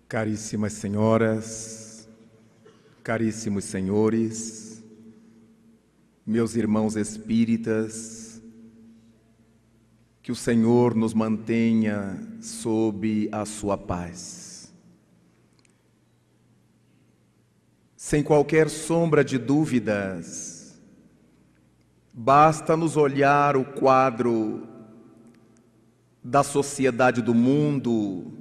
Caríssimas senhoras, caríssimos senhores, meus irmãos espíritas, que o Senhor nos mantenha sob a sua paz. Sem qualquer sombra de dúvidas, basta nos olhar o quadro da sociedade do mundo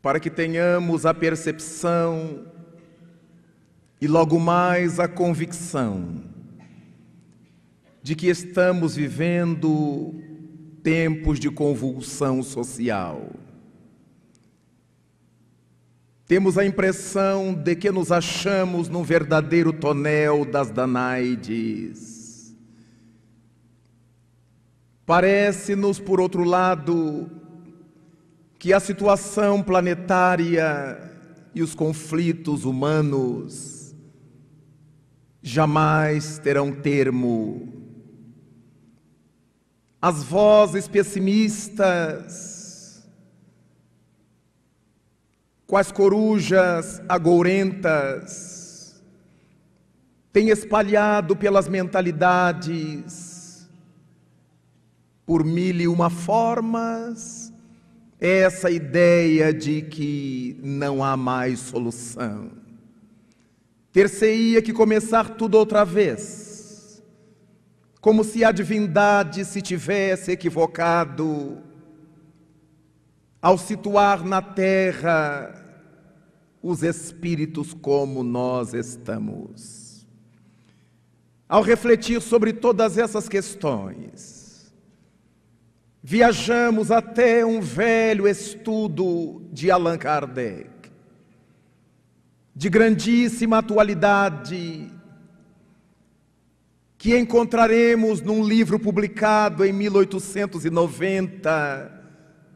para que tenhamos a percepção e logo mais a convicção de que estamos vivendo tempos de convulsão social. Temos a impressão de que nos achamos num verdadeiro tonel das Danaides. Parece-nos, por outro lado, que a situação planetária e os conflitos humanos jamais terão termo. As vozes pessimistas, quais corujas agourentas, têm espalhado pelas mentalidades, por mil e uma formas, essa ideia de que não há mais solução. Ter-se-ia que começar tudo outra vez, como se a divindade se tivesse equivocado ao situar na terra os espíritos como nós estamos. Ao refletir sobre todas essas questões, viajamos até um velho estudo de Allan Kardec, de grandíssima atualidade, que encontraremos num livro publicado em 1890,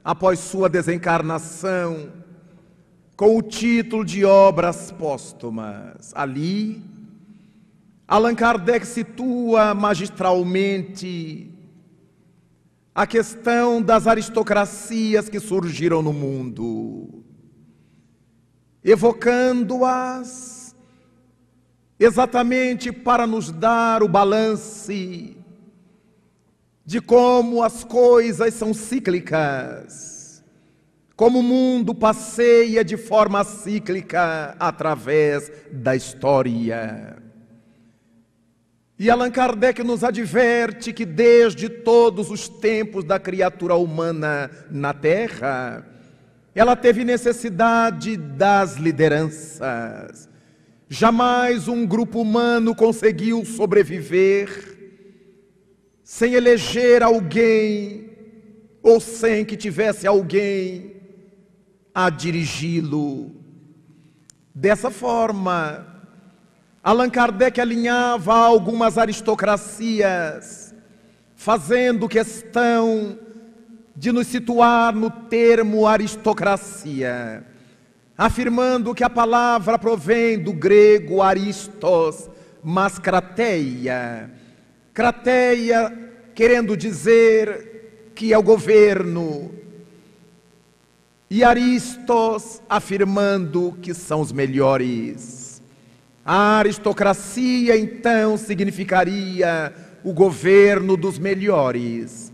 após sua desencarnação, com o título de Obras Póstumas. Ali, Allan Kardec situa magistralmente a questão das aristocracias que surgiram no mundo, evocando-as exatamente para nos dar o balance de como as coisas são cíclicas, como o mundo passeia de forma cíclica através da história. E Allan Kardec nos adverte que desde todos os tempos da criatura humana na Terra, ela teve necessidade das lideranças. Jamais um grupo humano conseguiu sobreviver sem eleger alguém ou sem que tivesse alguém a dirigi-lo. Dessa forma, Allan Kardec alinhava algumas aristocracias, fazendo questão de nos situar no termo aristocracia, afirmando que a palavra provém do grego aristos, mas krateia. Krateia querendo dizer que é o governo, e aristos afirmando que são os melhores. A aristocracia, então, significaria o governo dos melhores.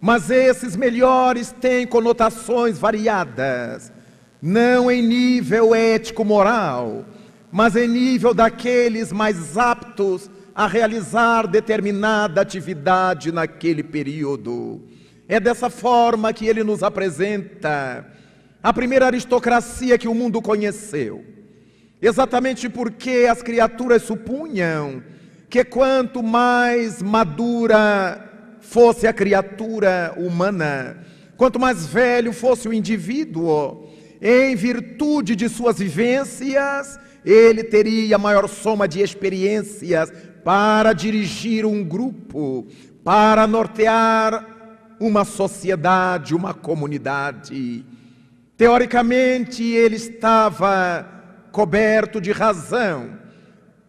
Mas esses melhores têm conotações variadas, não em nível ético-moral, mas em nível daqueles mais aptos a realizar determinada atividade naquele período. É dessa forma que ele nos apresenta a primeira aristocracia que o mundo conheceu. Exatamente porque as criaturas supunham que quanto mais madura fosse a criatura humana, quanto mais velho fosse o indivíduo, em virtude de suas vivências, ele teria maior soma de experiências para dirigir um grupo, para nortear uma sociedade, uma comunidade. Teoricamente, ele estava coberto de razão,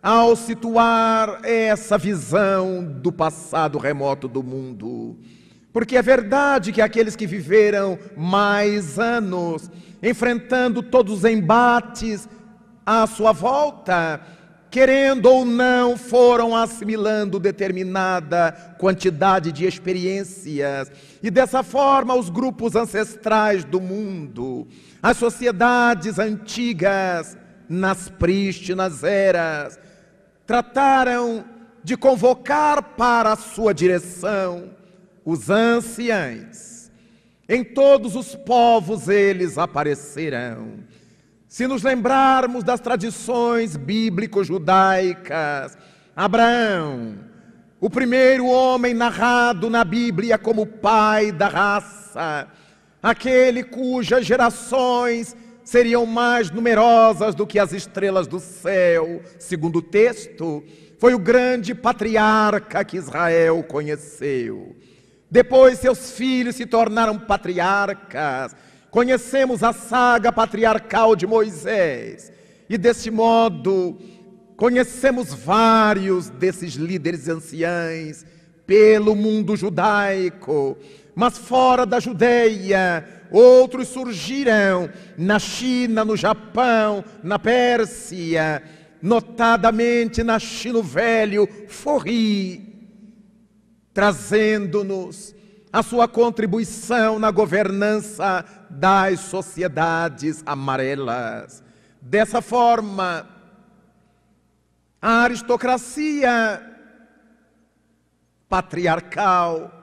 ao situar essa visão do passado remoto do mundo. Porque é verdade que aqueles que viveram mais anos, enfrentando todos os embates à sua volta, querendo ou não, foram assimilando determinada quantidade de experiências. E dessa forma, os grupos ancestrais do mundo, as sociedades antigas, nas prístinas eras, trataram de convocar para a sua direção os anciães. Em todos os povos eles aparecerão. Se nos lembrarmos das tradições bíblico-judaicas, Abraão, o primeiro homem narrado na Bíblia como pai da raça, aquele cujas gerações seriam mais numerosas do que as estrelas do céu, segundo o texto, foi o grande patriarca que Israel conheceu. Depois seus filhos se tornaram patriarcas. Conhecemos a saga patriarcal de Moisés. E desse modo, conhecemos vários desses líderes anciães pelo mundo judaico. Mas fora da Judeia, outros surgiram na China, no Japão, na Pérsia, notadamente na China Velho, Forri, trazendo-nos a sua contribuição na governança das sociedades amarelas. Dessa forma, a aristocracia patriarcal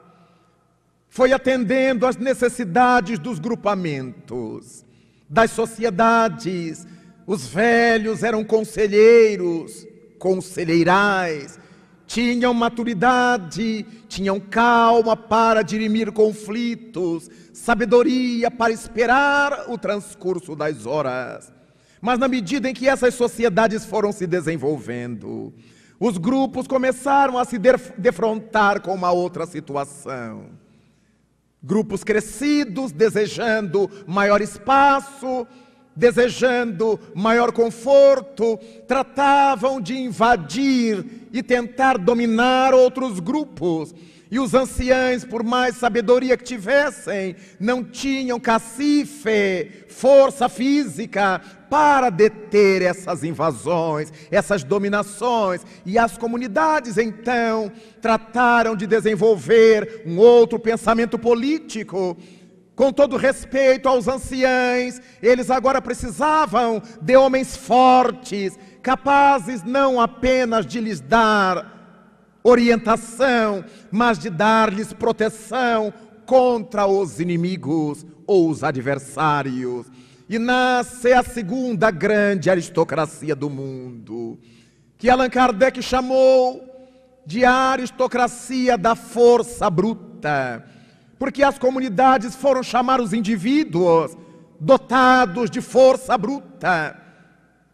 foi atendendo às necessidades dos grupamentos, das sociedades. Os velhos eram conselheiros, conselheirais, tinham maturidade, tinham calma para dirimir conflitos, sabedoria para esperar o transcurso das horas. Mas na medida em que essas sociedades foram se desenvolvendo, os grupos começaram a se defrontar com uma outra situação. Grupos crescidos, desejando maior espaço, desejando maior conforto, tratavam de invadir e tentar dominar outros grupos. E os anciãos, por mais sabedoria que tivessem, não tinham cacife, força física para deter essas invasões, essas dominações. E as comunidades, então, trataram de desenvolver um outro pensamento político. Com todo respeito aos anciãos, eles agora precisavam de homens fortes, capazes não apenas de lhes dar orientação, mas de dar-lhes proteção contra os inimigos ou os adversários. E nasce a segunda grande aristocracia do mundo, que Allan Kardec chamou de aristocracia da força bruta, porque as comunidades foram chamar os indivíduos dotados de força bruta,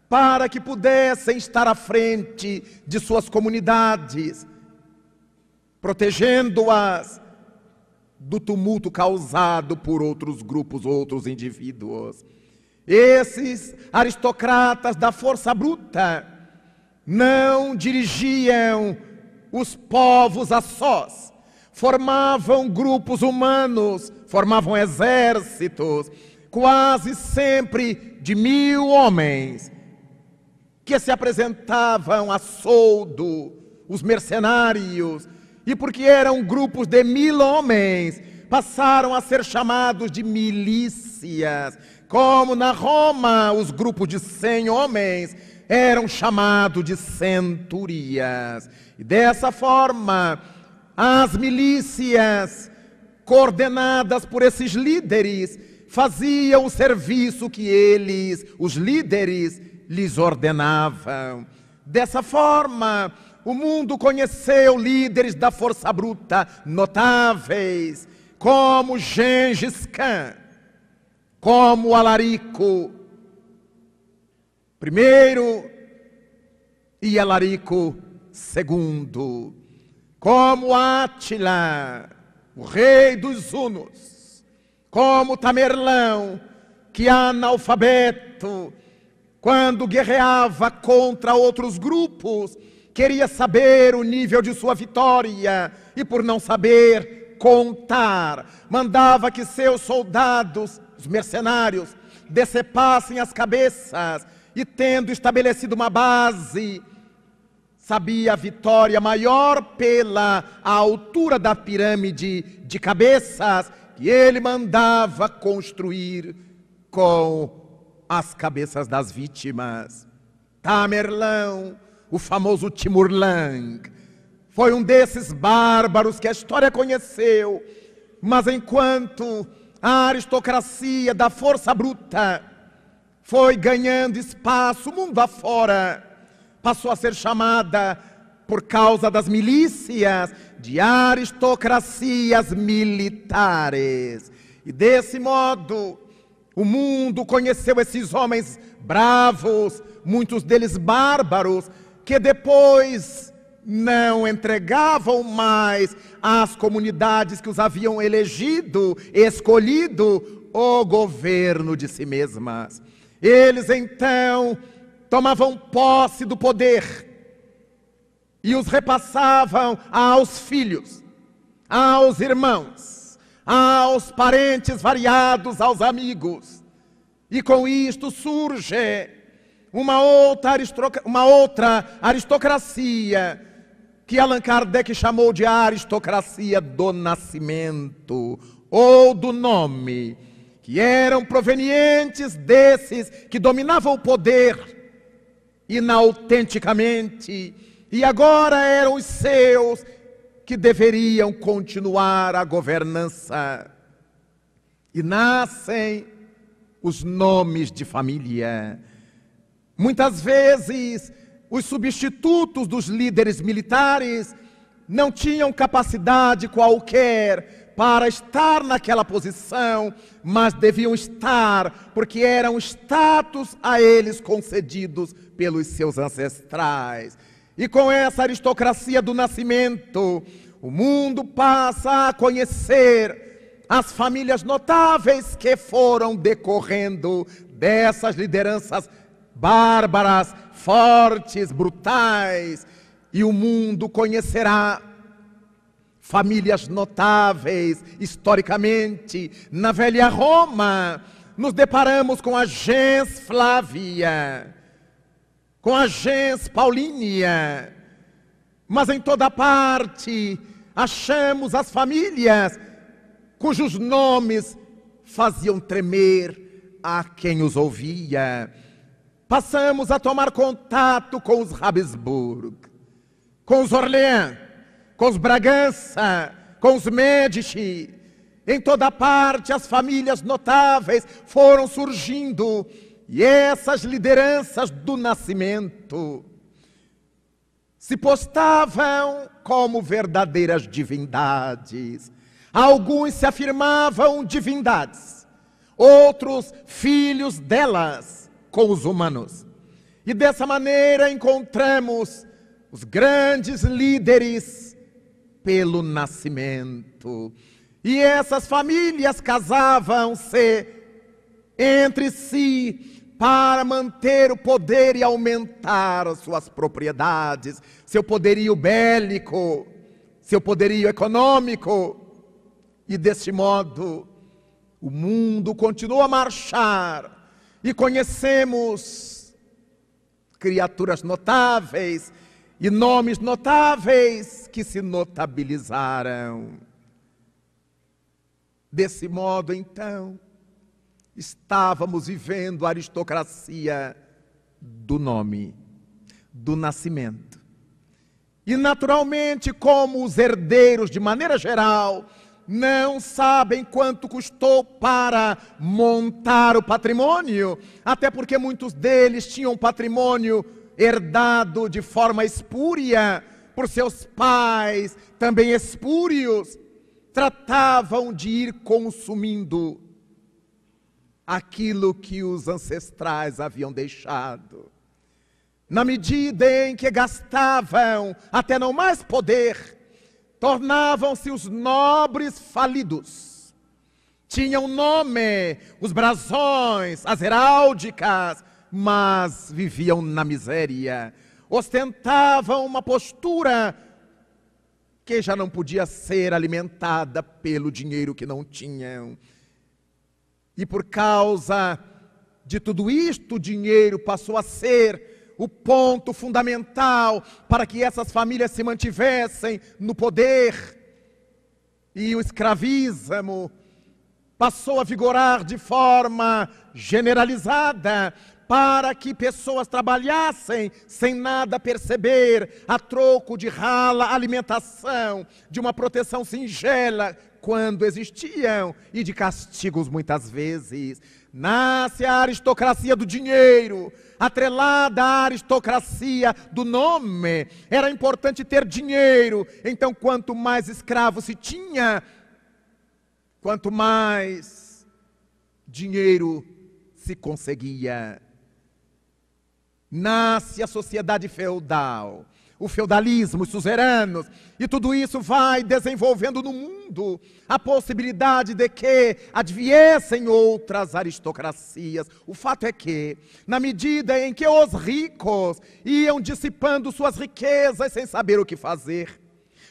para que pudessem estar à frente de suas comunidades, protegendo-as do tumulto causado por outros grupos, outros indivíduos. Esses aristocratas da força bruta não dirigiam os povos a sós, formavam grupos humanos, formavam exércitos, quase sempre de 1000 homens, que se apresentavam a soldo, os mercenários, e porque eram grupos de 1000 homens, passaram a ser chamados de milícias, como na Roma os grupos de 100 homens eram chamados de centurias. E dessa forma, as milícias, coordenadas por esses líderes, faziam o serviço que eles, os líderes, lhes ordenavam. Dessa forma, o mundo conheceu líderes da força bruta notáveis, como Gengis Khan, como Alarico I e Alarico II, como Átila, o rei dos Hunos, como Tamerlão, que analfabeto, quando guerreava contra outros grupos, queria saber o nível de sua vitória e por não saber contar, mandava que seus soldados, os mercenários, decepassem as cabeças e, tendo estabelecido uma base, sabia a vitória maior pela altura da pirâmide de cabeças que ele mandava construir com as cabeças das vítimas. Tamerlão, o famoso Timur-Lenk, foi um desses bárbaros que a história conheceu, mas enquanto a aristocracia da força bruta foi ganhando espaço mundo afora, passou a ser chamada, por causa das milícias, de aristocracias militares. E desse modo, o mundo conheceu esses homens bravos, muitos deles bárbaros, que depois não entregavam mais às comunidades que os haviam elegido, escolhido, o governo de si mesmas. Eles então tomavam posse do poder e os repassavam aos filhos, aos irmãos, aos parentes variados, aos amigos. E com isto surge uma outra aristocracia, que Allan Kardec chamou de aristocracia do nascimento, ou do nome, que eram provenientes desses que dominavam o poder inautenticamente, e agora eram os seus que deveriam continuar a governança. E nascem os nomes de família. Muitas vezes, os substitutos dos líderes militares não tinham capacidade qualquer para estar naquela posição, mas deviam estar porque eram status a eles concedidos pelos seus ancestrais. E com essa aristocracia do nascimento, o mundo passa a conhecer as famílias notáveis que foram decorrendo dessas lideranças bárbaras, fortes, brutais, e o mundo conhecerá famílias notáveis historicamente. Na velha Roma, nos deparamos com a gens Flávia, com a gens Paulínia, mas em toda parte achamos as famílias cujos nomes faziam tremer a quem os ouvia. Passamos a tomar contato com os Habsburg, com os Orleans, com os Bragança, com os Médici. Em toda parte as famílias notáveis foram surgindo, e essas lideranças do nascimento se postavam como verdadeiras divindades. Alguns se afirmavam divindades, outros filhos delas, com os humanos. E dessa maneira encontramos os grandes líderes pelo nascimento. E essas famílias casavam-se entre si para manter o poder e aumentar as suas propriedades, seu poderio bélico, seu poderio econômico. E deste modo, o mundo continua a marchar, e conhecemos criaturas notáveis e nomes notáveis que se notabilizaram. Desse modo, então, estávamos vivendo a aristocracia do nome, do nascimento. E naturalmente, como os herdeiros, de maneira geral, não sabem quanto custou para montar o patrimônio, até porque muitos deles tinham patrimônio herdado de forma espúria por seus pais, também espúrios, tratavam de ir consumindo aquilo que os ancestrais haviam deixado. Na medida em que gastavam até não mais poder, tornavam-se os nobres falidos. Tinham nome, os brasões, as heráldicas, mas viviam na miséria. Ostentavam uma postura que já não podia ser alimentada pelo dinheiro que não tinham. E por causa de tudo isto, o dinheiro passou a ser o ponto fundamental para que essas famílias se mantivessem no poder. E o escravismo passou a vigorar de forma generalizada para que pessoas trabalhassem sem nada perceber, a troco de rala alimentação, de uma proteção singela, quando existiam, e de castigos muitas vezes. Nasce a aristocracia do dinheiro, atrelada à aristocracia do nome. Era importante ter dinheiro, então quanto mais escravos se tinha, quanto mais dinheiro se conseguia. Nasce a sociedade feudal, o feudalismo, os suzeranos, e tudo isso vai desenvolvendo no mundo a possibilidade de que adviessem outras aristocracias. O fato é que, na medida em que os ricos iam dissipando suas riquezas sem saber o que fazer,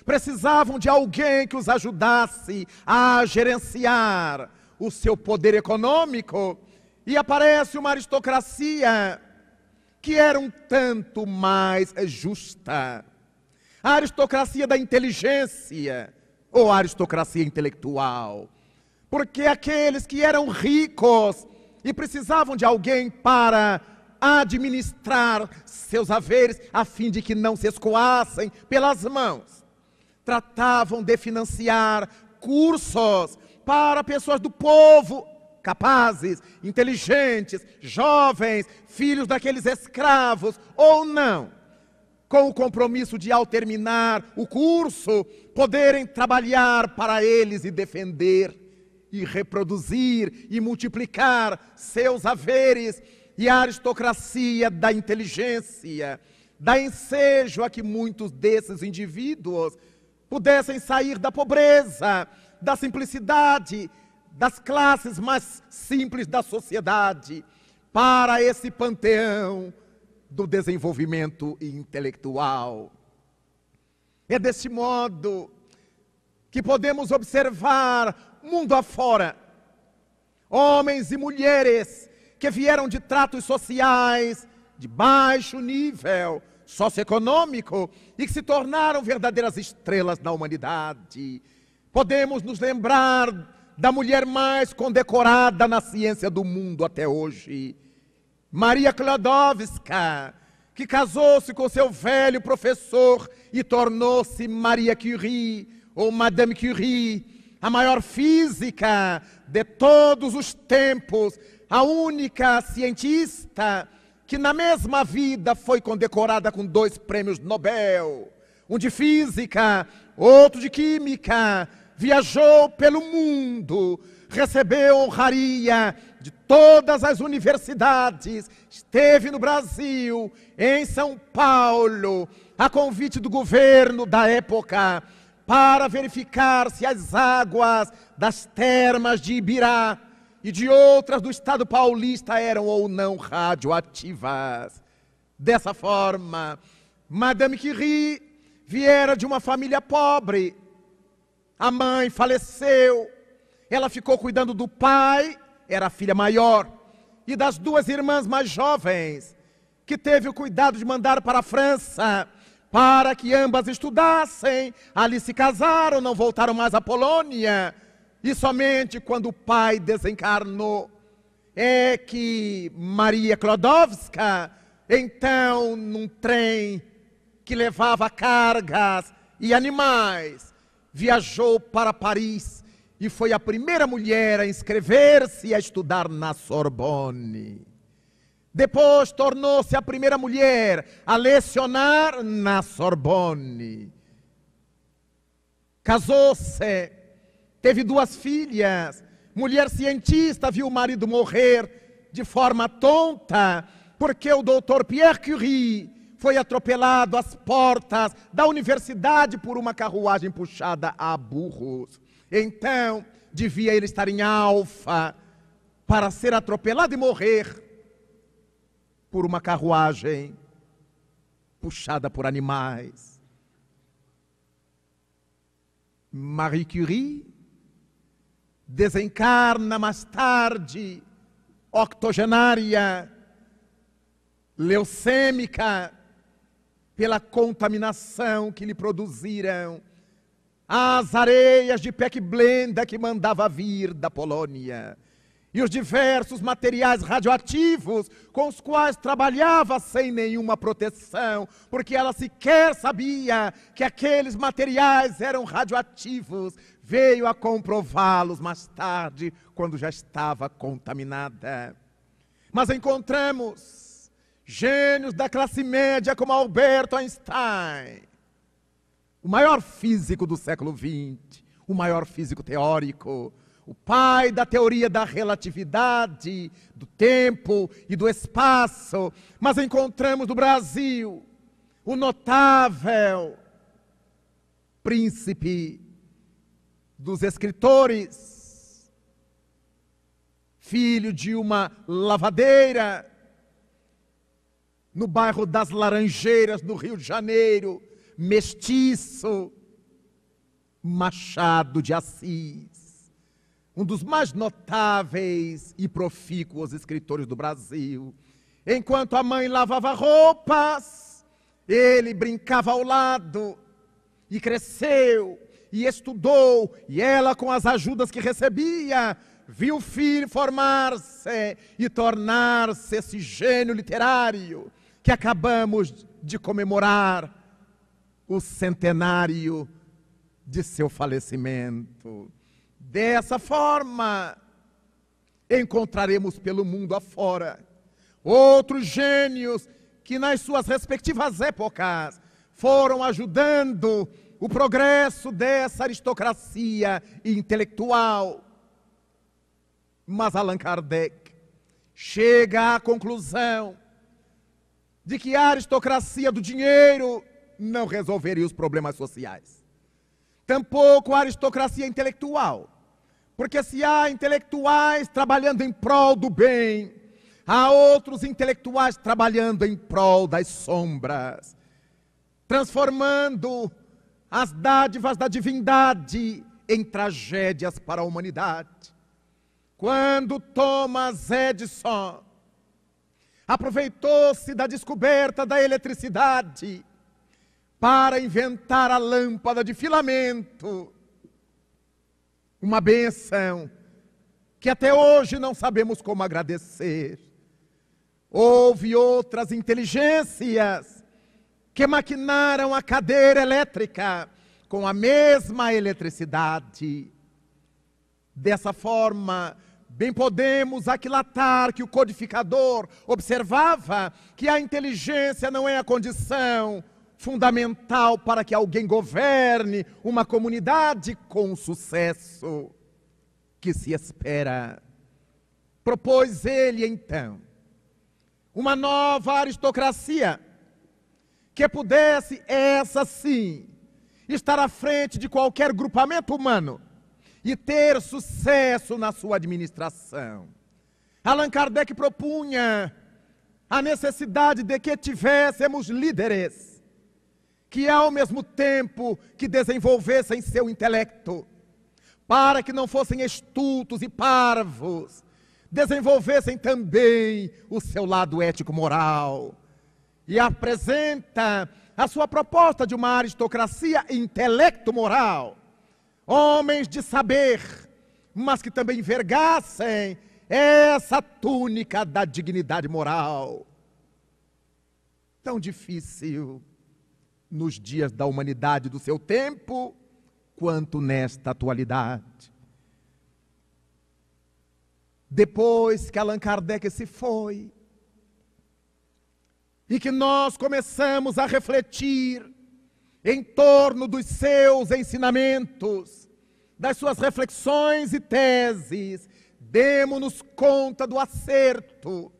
precisavam de alguém que os ajudasse a gerenciar o seu poder econômico, e aparece uma aristocracia que era um tanto mais justa. A aristocracia da inteligência, ou a aristocracia intelectual. Porque aqueles que eram ricos e precisavam de alguém para administrar seus haveres, a fim de que não se escoassem pelas mãos, tratavam de financiar cursos para pessoas do povo capazes, inteligentes, jovens, filhos daqueles escravos, ou não, com o compromisso de, ao terminar o curso, poderem trabalhar para eles e defender, e reproduzir, e multiplicar seus haveres. E a aristocracia da inteligência dá ensejo a que muitos desses indivíduos pudessem sair da pobreza, da simplicidade, das classes mais simples da sociedade, para esse panteão do desenvolvimento intelectual. É deste modo que podemos observar, mundo afora, homens e mulheres que vieram de tratos sociais de baixo nível socioeconômico e que se tornaram verdadeiras estrelas da humanidade. Podemos nos lembrar da mulher mais condecorada na ciência do mundo até hoje, Maria Sklodowska, que casou-se com seu velho professor e tornou-se Maria Curie, ou Madame Curie, a maior física de todos os tempos, a única cientista que na mesma vida foi condecorada com 2 prêmios Nobel, um de física, outro de química. Viajou pelo mundo, recebeu honraria de todas as universidades, esteve no Brasil, em São Paulo, a convite do governo da época, para verificar se as águas das termas de Ibirá e de outras do estado paulista eram ou não radioativas. Dessa forma, Madame Curie viera de uma família pobre. A mãe faleceu, ela ficou cuidando do pai, era a filha maior, e das 2 irmãs mais jovens, que teve o cuidado de mandar para a França, para que ambas estudassem. Ali se casaram, não voltaram mais à Polônia, e somente quando o pai desencarnou, é que Maria Sklodowska, então, num trem que levava cargas e animais, viajou para Paris e foi a primeira mulher a inscrever-se e a estudar na Sorbonne. Depois tornou-se a primeira mulher a lecionar na Sorbonne. Casou-se, teve 2 filhas. Mulher cientista, viu o marido morrer de forma tonta, porque o doutor Pierre Curie foi atropelado às portas da universidade por uma carruagem puxada a burros. Então, devia ele estar em Alfa para ser atropelado e morrer por uma carruagem puxada por animais. Marie Curie desencarna mais tarde, octogenária, leucêmica, pela contaminação que lhe produziram as areias de Peck-Blenda que mandava vir da Polônia e os diversos materiais radioativos com os quais trabalhava sem nenhuma proteção, porque ela sequer sabia que aqueles materiais eram radioativos. Veio a comprová-los mais tarde, quando já estava contaminada. Mas encontramos gênios da classe média como Albert Einstein, o maior físico do século XX, o maior físico teórico, o pai da teoria da relatividade, do tempo e do espaço. Mas encontramos no Brasil o notável príncipe dos escritores, filho de uma lavadeira, no bairro das Laranjeiras, no Rio de Janeiro, mestiço, Machado de Assis, um dos mais notáveis e profícuos escritores do Brasil. Enquanto a mãe lavava roupas, ele brincava ao lado, e cresceu, e estudou, e ela, com as ajudas que recebia, viu o filho formar-se e tornar-se esse gênio literário que acabamos de comemorar o centenário de seu falecimento. Dessa forma, encontraremos pelo mundo afora outros gênios que nas suas respectivas épocas foram ajudando o progresso dessa aristocracia intelectual. Mas Allan Kardec chega à conclusão de que a aristocracia do dinheiro não resolveria os problemas sociais. Tampouco a aristocracia intelectual, porque se há intelectuais trabalhando em prol do bem, há outros intelectuais trabalhando em prol das sombras, transformando as dádivas da divindade em tragédias para a humanidade. Quando Thomas Edison aproveitou-se da descoberta da eletricidade para inventar a lâmpada de filamento, uma bênção que até hoje não sabemos como agradecer. Houve outras inteligências que maquinaram a cadeira elétrica com a mesma eletricidade. Dessa forma, bem podemos aquilatar que o codificador observava que a inteligência não é a condição fundamental para que alguém governe uma comunidade com o sucesso que se espera. Propôs ele, então, uma nova aristocracia que pudesse, essa sim, estar à frente de qualquer grupamento humano e ter sucesso na sua administração. Allan Kardec propunha a necessidade de que tivéssemos líderes que, ao mesmo tempo que desenvolvessem seu intelecto, para que não fossem estultos e parvos, desenvolvessem também o seu lado ético-moral. E apresenta a sua proposta de uma aristocracia intelecto-moral. Homens de saber, mas que também envergassem essa túnica da dignidade moral. Tão difícil nos dias da humanidade do seu tempo, quanto nesta atualidade. Depois que Allan Kardec se foi, e que nós começamos a refletir em torno dos seus ensinamentos, das suas reflexões e teses, demos-nos conta do acerto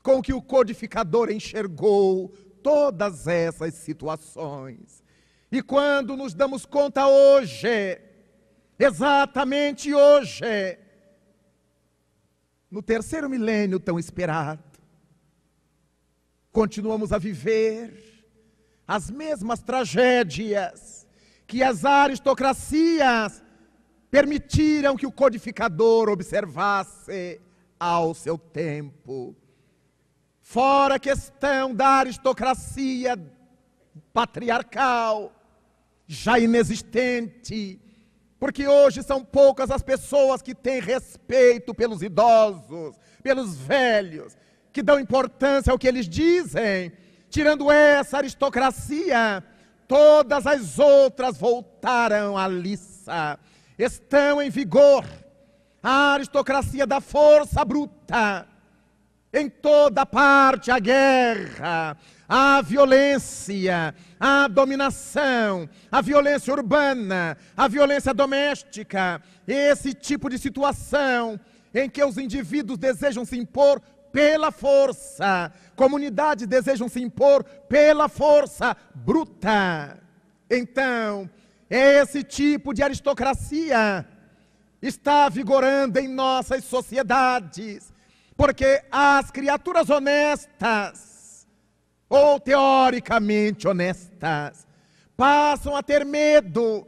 com que o codificador enxergou todas essas situações. E quando nos damos conta hoje, exatamente hoje, no terceiro milênio tão esperado, continuamos a viver as mesmas tragédias que as aristocracias permitiram que o codificador observasse ao seu tempo. Fora a questão da aristocracia patriarcal, já inexistente, porque hoje são poucas as pessoas que têm respeito pelos idosos, pelos velhos, que dão importância ao que eles dizem. Tirando essa aristocracia, todas as outras voltaram à liça. Estão em vigor a aristocracia da força bruta. Em toda parte a guerra, a violência, a dominação, a violência urbana, a violência doméstica. Esse tipo de situação em que os indivíduos desejam se impor pela força, comunidades desejam se impor pela força bruta. Então, esse tipo de aristocracia está vigorando em nossas sociedades, porque as criaturas honestas, ou teoricamente honestas, passam a ter medo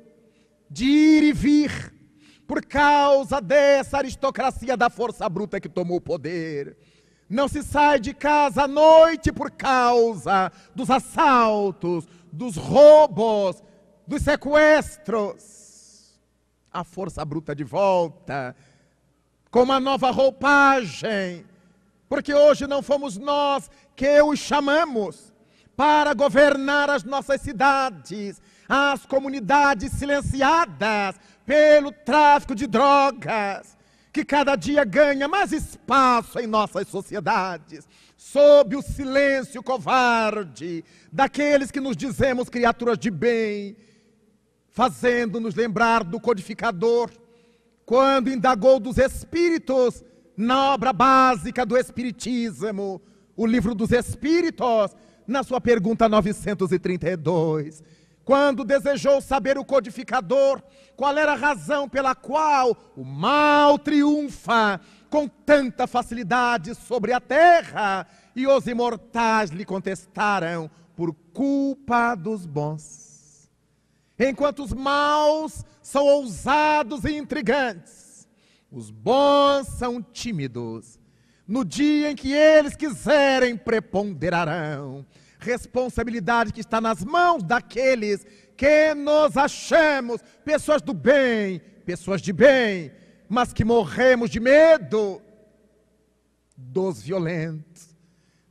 de ir e vir, por causa dessa aristocracia da força bruta que tomou o poder. Não se sai de casa à noite por causa dos assaltos, dos roubos, dos sequestros. A força bruta de volta, com uma nova roupagem, porque hoje não fomos nós que os chamamos para governar as nossas cidades, as comunidades silenciadas pelo tráfico de drogas, que cada dia ganha mais espaço em nossas sociedades, sob o silêncio covarde daqueles que nos dizemos criaturas de bem, fazendo-nos lembrar do codificador, quando indagou dos espíritos na obra básica do Espiritismo, o Livro dos Espíritos, na sua pergunta 932, quando desejou saber o codificador qual era a razão pela qual o mal triunfa com tanta facilidade sobre a terra, e os imortais lhe contestaram: por culpa dos bons. Enquanto os maus são ousados e intrigantes, os bons são tímidos. No dia em que eles quiserem, preponderarão. Responsabilidade que está nas mãos daqueles que nos achamos pessoas do bem, pessoas de bem, mas que morremos de medo dos violentos,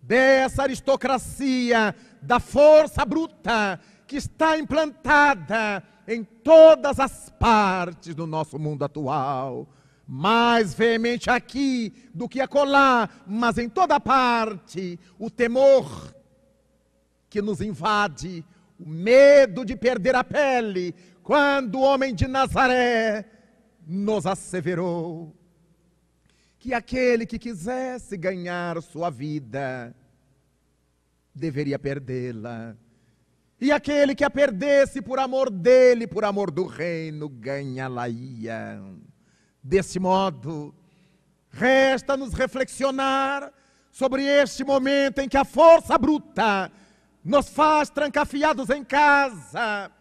dessa aristocracia da força bruta que está implantada em todas as partes do nosso mundo atual, mais veemente aqui do que acolá, mas em toda parte, o temor que nos invade, o medo de perder a pele, quando o homem de Nazaré nos asseverou que aquele que quisesse ganhar sua vida deveria perdê-la, e aquele que a perdesse por amor dele, por amor do reino, ganhá-la-ia. Desse modo, resta-nos reflexionar sobre este momento em que a força bruta nos faz trancafiados em casa,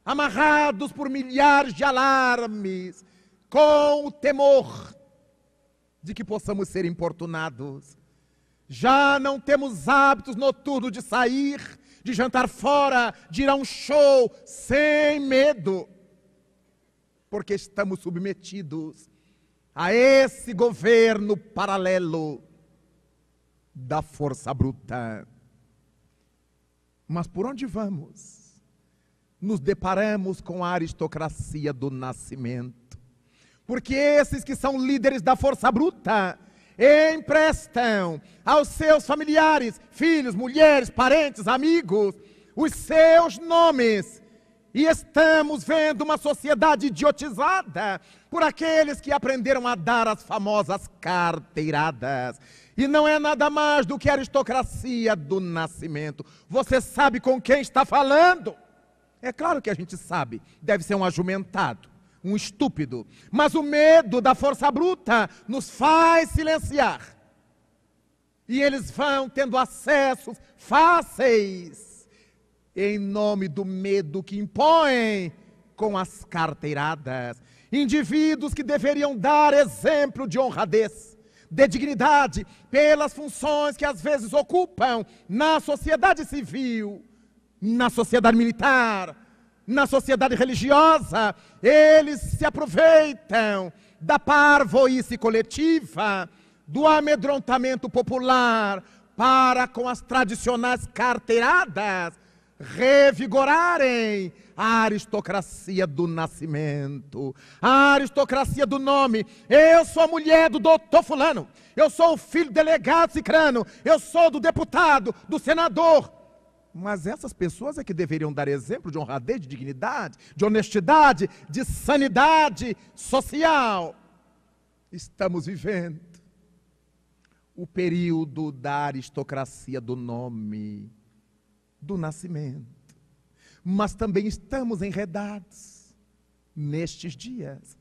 amarrados por milhares de alarmes, com o temor de que possamos ser importunados. Já não temos hábitos noturnos de sair, de jantar fora, de ir a um show, sem medo, porque estamos submetidos a esse governo paralelo da força bruta. Mas por onde vamos? Nos deparamos com a aristocracia do nascimento, porque esses que são líderes da força bruta emprestam aos seus familiares, filhos, mulheres, parentes, amigos, os seus nomes. E estamos vendo uma sociedade idiotizada por aqueles que aprenderam a dar as famosas carteiradas. E não é nada mais do que a aristocracia do nascimento. Você sabe com quem está falando? É claro que a gente sabe, deve ser um ajumentado, um estúpido. Mas o medo da força bruta nos faz silenciar. E eles vão tendo acessos fáceis. em nome do medo que impõem com as carteiradas. Indivíduos que deveriam dar exemplo de honradez, de dignidade, pelas funções que às vezes ocupam na sociedade civil, na sociedade militar, na sociedade religiosa. Eles se aproveitam da parvoíce coletiva, do amedrontamento popular, para, com as tradicionais carteiradas, revigorarem a aristocracia do nascimento, a aristocracia do nome. Eu sou a mulher do doutor fulano, eu sou o filho do delegado cicrano, eu sou do deputado, do senador. Mas essas pessoas é que deveriam dar exemplo de honradez, de dignidade, de honestidade, de sanidade social. Estamos vivendo o período da aristocracia do nome, do nascimento. Mas também estamos enredados, nestes dias,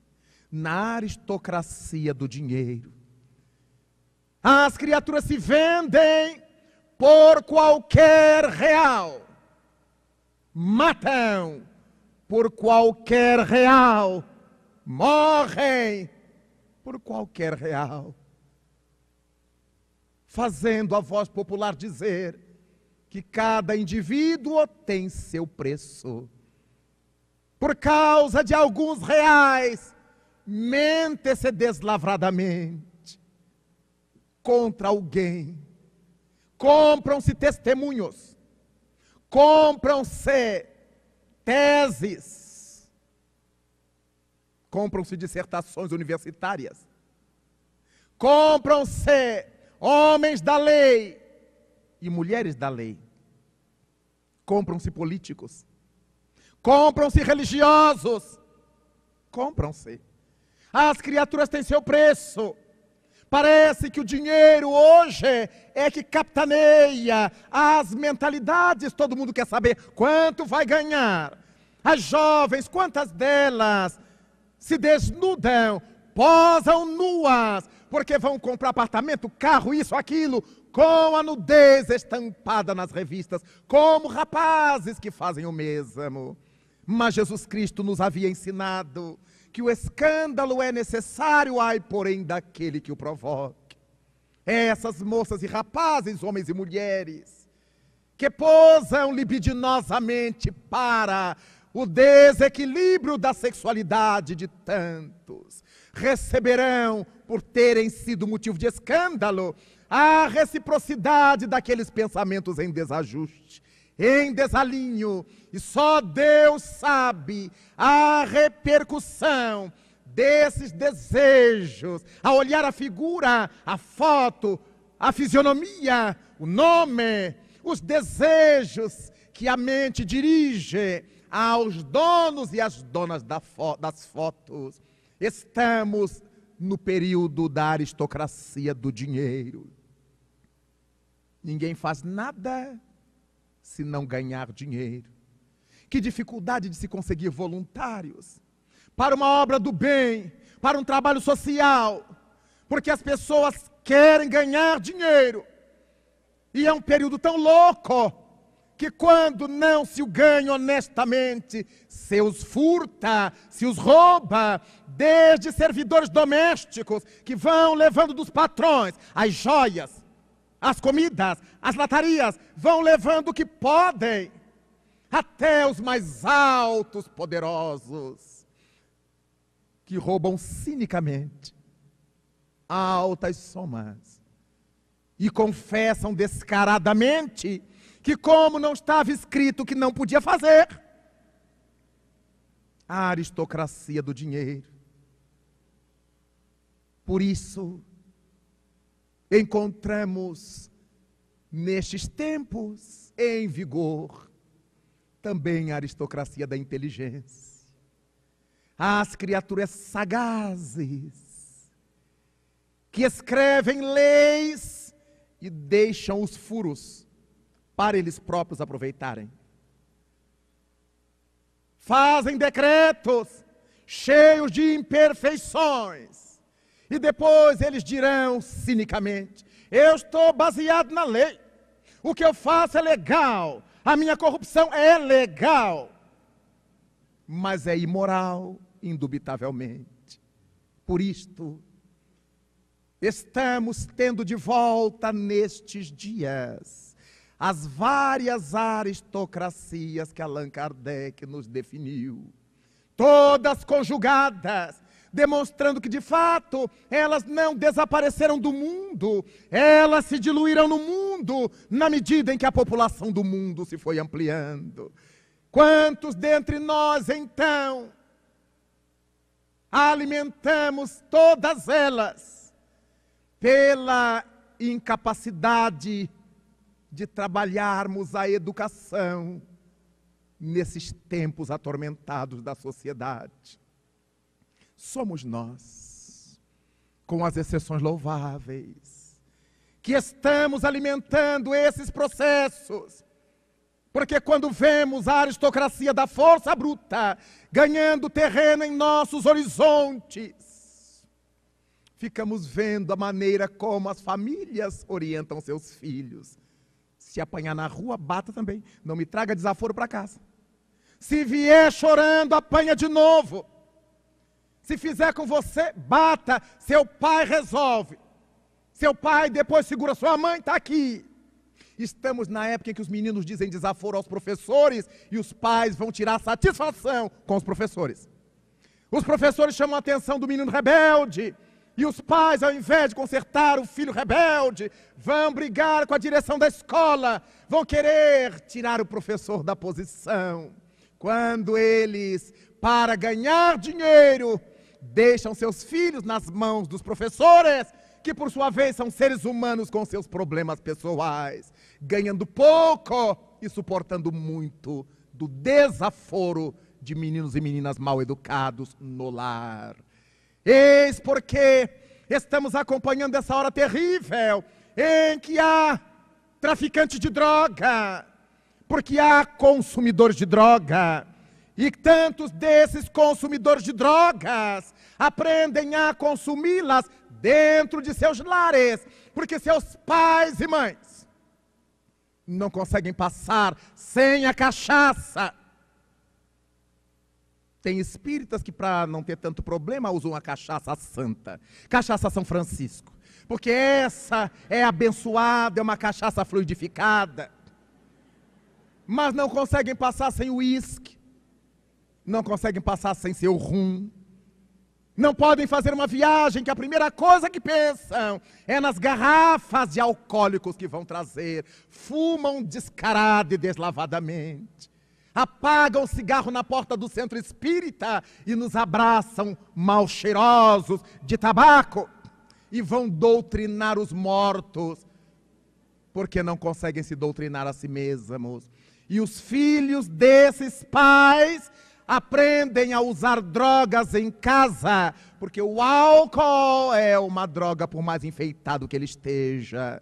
na aristocracia do dinheiro. As criaturas se vendem por qualquer real, matam por qualquer real, morrem por qualquer real, fazendo a voz popular dizer que cada indivíduo tem seu preço. Por causa de alguns reais, mente-se deslavradamente contra alguém. Compram-se testemunhos, compram-se teses, compram-se dissertações universitárias, compram-se homens da lei e mulheres da lei, compram-se políticos, compram-se religiosos, compram-se. As criaturas têm seu preço. Parece que o dinheiro hoje é que capitaneia as mentalidades. Todo mundo quer saber quanto vai ganhar. As jovens, quantas delas se desnudam, posam nuas, porque vão comprar apartamento, carro, isso, aquilo, com a nudez estampada nas revistas, como rapazes que fazem o mesmo. Mas Jesus Cristo nos havia ensinado que o escândalo é necessário, ai, porém, daquele que o provoque. Essas moças e rapazes, homens e mulheres, que posam libidinosamente para o desequilíbrio da sexualidade de tantos, receberão, por terem sido motivo de escândalo, a reciprocidade daqueles pensamentos em desajuste, em desalinho, e só Deus sabe a repercussão desses desejos, a olhar a figura, a foto, a fisionomia, o nome, os desejos que a mente dirige aos donos e às donas das fotos. Estamos no período da aristocracia do dinheiro. Ninguém faz nada se não ganhar dinheiro. Que dificuldade de se conseguir voluntários para uma obra do bem, para um trabalho social, porque as pessoas querem ganhar dinheiro. E é um período tão louco que quando não se o ganha honestamente, se os furta, se os rouba, desde servidores domésticos que vão levando dos patrões as joias, as comidas, as latarias, vão levando o que podem, até os mais altos poderosos, que roubam cinicamente altas somas e confessam descaradamente que, como não estava escrito que não podia fazer, a aristocracia do dinheiro. Por isso, encontramos nestes tempos em vigor também a aristocracia da inteligência. As criaturas sagazes que escrevem leis e deixam os furos para eles próprios aproveitarem. Fazem decretos cheios de imperfeições e depois eles dirão cinicamente: eu estou baseado na lei, o que eu faço é legal, A minha corrupção é legal, mas é imoral, indubitavelmente. Por isto, estamos tendo de volta nestes dias as várias aristocracias que Allan Kardec nos definiu, todas conjugadas, demonstrando que de fato elas não desapareceram do mundo, elas se diluíram no mundo na medida em que a população do mundo se foi ampliando. Quantos dentre nós então alimentamos todas elas pela incapacidade de trabalharmos a educação nesses tempos atormentados da sociedade? Somos nós, com as exceções louváveis, que estamos alimentando esses processos, porque quando vemos a aristocracia da força bruta ganhando terreno em nossos horizontes, ficamos vendo a maneira como as famílias orientam seus filhos. Se apanhar na rua, bata também. Não me traga desaforo para casa. Se vier chorando, apanha de novo. Se fizer com você, bata. Seu pai resolve. Seu pai depois segura. Sua mãe está aqui. Estamos na época em que os meninos dizem desaforo aos professores e os pais vão tirar satisfação com os professores. Os professores chamam a atenção do menino rebelde. E os pais, ao invés de consertar o filho rebelde, vão brigar com a direção da escola, vão querer tirar o professor da posição. Quando eles, para ganhar dinheiro, deixam seus filhos nas mãos dos professores, que por sua vez são seres humanos com seus problemas pessoais, ganhando pouco e suportando muito do desaforo de meninos e meninas mal educados no lar. Eis porque estamos acompanhando essa hora terrível em que há traficantes de droga, porque há consumidores de droga, e tantos desses consumidores de drogas aprendem a consumi-las dentro de seus lares, porque seus pais e mães não conseguem passar sem a cachaça. Tem espíritas que, para não ter tanto problema, usam a cachaça santa, cachaça São Francisco, porque essa é abençoada, é uma cachaça fluidificada, mas não conseguem passar sem o uísque, não conseguem passar sem seu rum, não podem fazer uma viagem que a primeira coisa que pensam é nas garrafas de alcoólicos que vão trazer, fumam descarado e deslavadamente. Apagam o cigarro na porta do centro espírita e nos abraçam mal cheirosos de tabaco e vão doutrinar os mortos, porque não conseguem se doutrinar a si mesmos. E os filhos desses pais aprendem a usar drogas em casa, porque o álcool é uma droga, por mais enfeitado que ele esteja,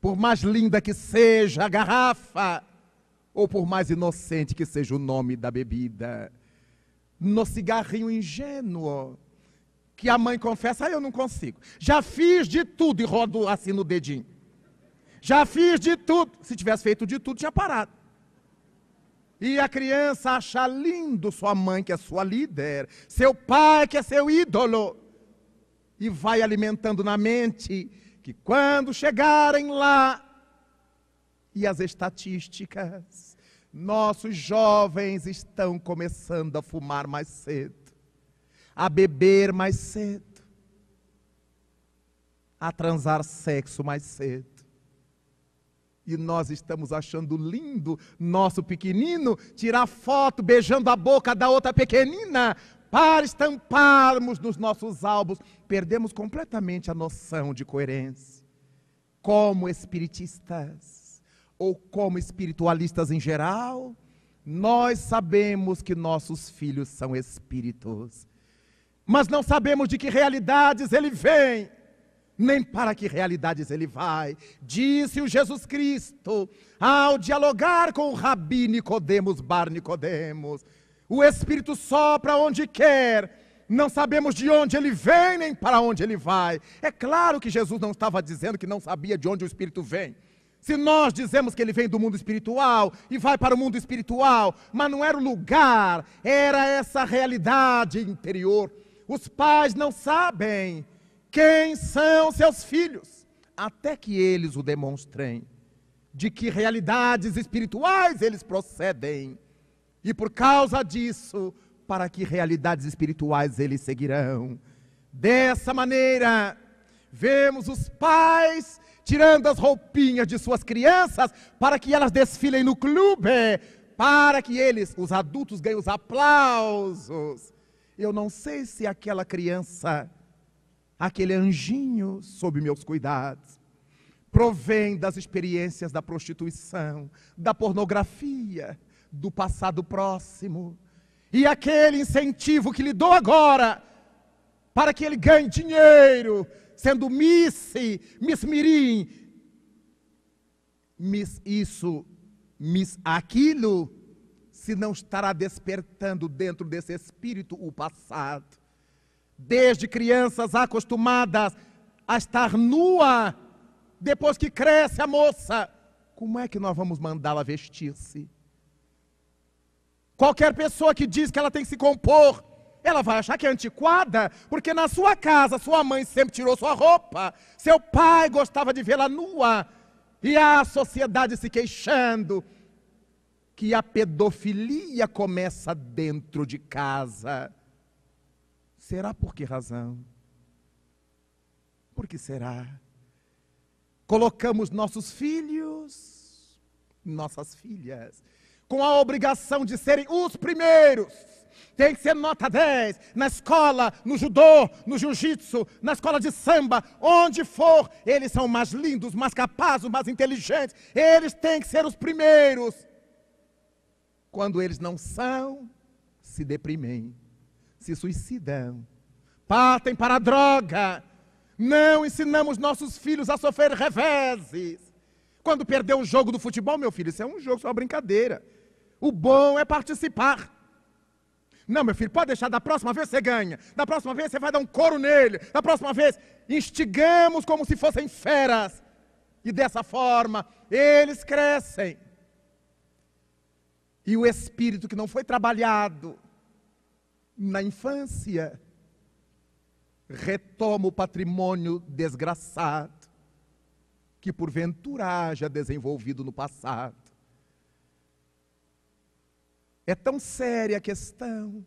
por mais linda que seja a garrafa, ou por mais inocente que seja o nome da bebida. No cigarrinho ingênuo, que a mãe confessa, eu não consigo. Já fiz de tudo, e rodo assim no dedinho. Já fiz de tudo. Se tivesse feito de tudo, tinha parado. E a criança acha lindo sua mãe, que é sua líder, seu pai, que é seu ídolo, e vai alimentando na mente que quando chegarem lá, e as estatísticas, nossos jovens estão começando a fumar mais cedo, a beber mais cedo, a transar sexo mais cedo. E nós estamos achando lindo nosso pequenino tirar foto beijando a boca da outra pequenina para estamparmos nos nossos álbuns. Perdemos completamente a noção de coerência. Como espiritistas, ou como espiritualistas em geral, nós sabemos que nossos filhos são espíritos, mas não sabemos de que realidades ele vem, nem para que realidades ele vai. Disse o Jesus Cristo, ao dialogar com o Rabi Nicodemos Bar Nicodemos, o Espírito sopra onde quer, não sabemos de onde ele vem, nem para onde ele vai. É claro que Jesus não estava dizendo que não sabia de onde o Espírito vem. Se nós dizemos que ele vem do mundo espiritual e vai para o mundo espiritual, mas não era o lugar, era essa realidade interior. Os pais não sabem quem são seus filhos, até que eles o demonstrem, de que realidades espirituais eles procedem. E por causa disso, para que realidades espirituais eles seguirão. Dessa maneira, vemos os pais tirando as roupinhas de suas crianças para que elas desfilem no clube, para que eles, os adultos, ganhem os aplausos. Eu não sei se aquela criança, aquele anjinho sob meus cuidados, provém das experiências da prostituição, da pornografia, do passado próximo. E aquele incentivo que lhe dou agora, para que ele ganhe dinheiro, sendo Miss Mirim, Miss isso, Miss aquilo, se não estará despertando dentro desse espírito o passado. Desde crianças acostumadas a estar nua, depois que cresce a moça, como é que nós vamos mandá-la vestir-se? Qualquer pessoa que diz que ela tem que se compor, ela vai achar que é antiquada, porque na sua casa sua mãe sempre tirou sua roupa, seu pai gostava de vê-la nua, e a sociedade se queixando que a pedofilia começa dentro de casa. Será por que razão? Por que será? Colocamos nossos filhos, nossas filhas, com a obrigação de serem os primeiros. Tem que ser nota 10, na escola, no judô, no jiu-jitsu, na escola de samba, onde for. Eles são mais lindos, mais capazes, mais inteligentes. Eles têm que ser os primeiros. Quando eles não são, se deprimem, se suicidam, partem para a droga. Não ensinamos nossos filhos a sofrer reveses. Quando perdeu um jogo do futebol, meu filho, isso é um jogo, isso é uma brincadeira. O bom é participar. Não, meu filho, pode deixar, da próxima vez você ganha. Da próxima vez você vai dar um couro nele. Da próxima vez, instigamos como se fossem feras. E dessa forma, eles crescem. E o espírito que não foi trabalhado na infância, retoma o patrimônio desgraçado, que porventura haja desenvolvido no passado. É tão séria a questão,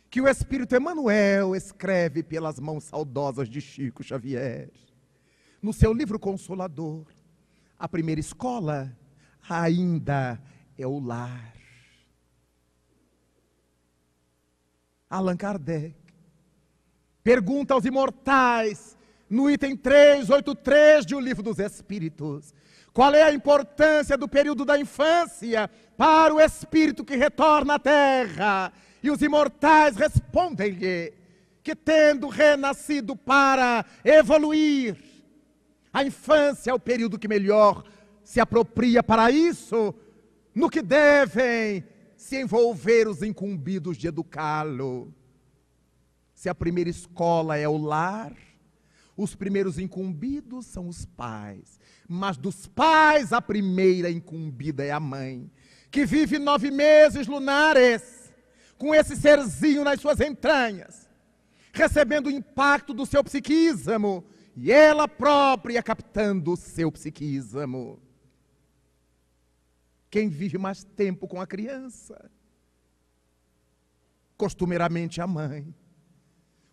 que o Espírito Emmanuel escreve pelas mãos saudosas de Chico Xavier, no seu livro Consolador: a primeira escola ainda é o lar. Allan Kardec pergunta aos imortais, no item 383 de O Livro dos Espíritos, qual é a importância do período da infância para o espírito que retorna à terra? E os imortais respondem-lhe que, tendo renascido para evoluir, a infância é o período que melhor se apropria para isso, no que devem se envolver os incumbidos de educá-lo. Se a primeira escola é o lar, os primeiros incumbidos são os pais. Mas dos pais, a primeira incumbida é a mãe, que vive 9 meses lunares, com esse serzinho nas suas entranhas, recebendo o impacto do seu psiquismo, e ela própria captando o seu psiquismo. Quem vive mais tempo com a criança? Costumeiramente a mãe.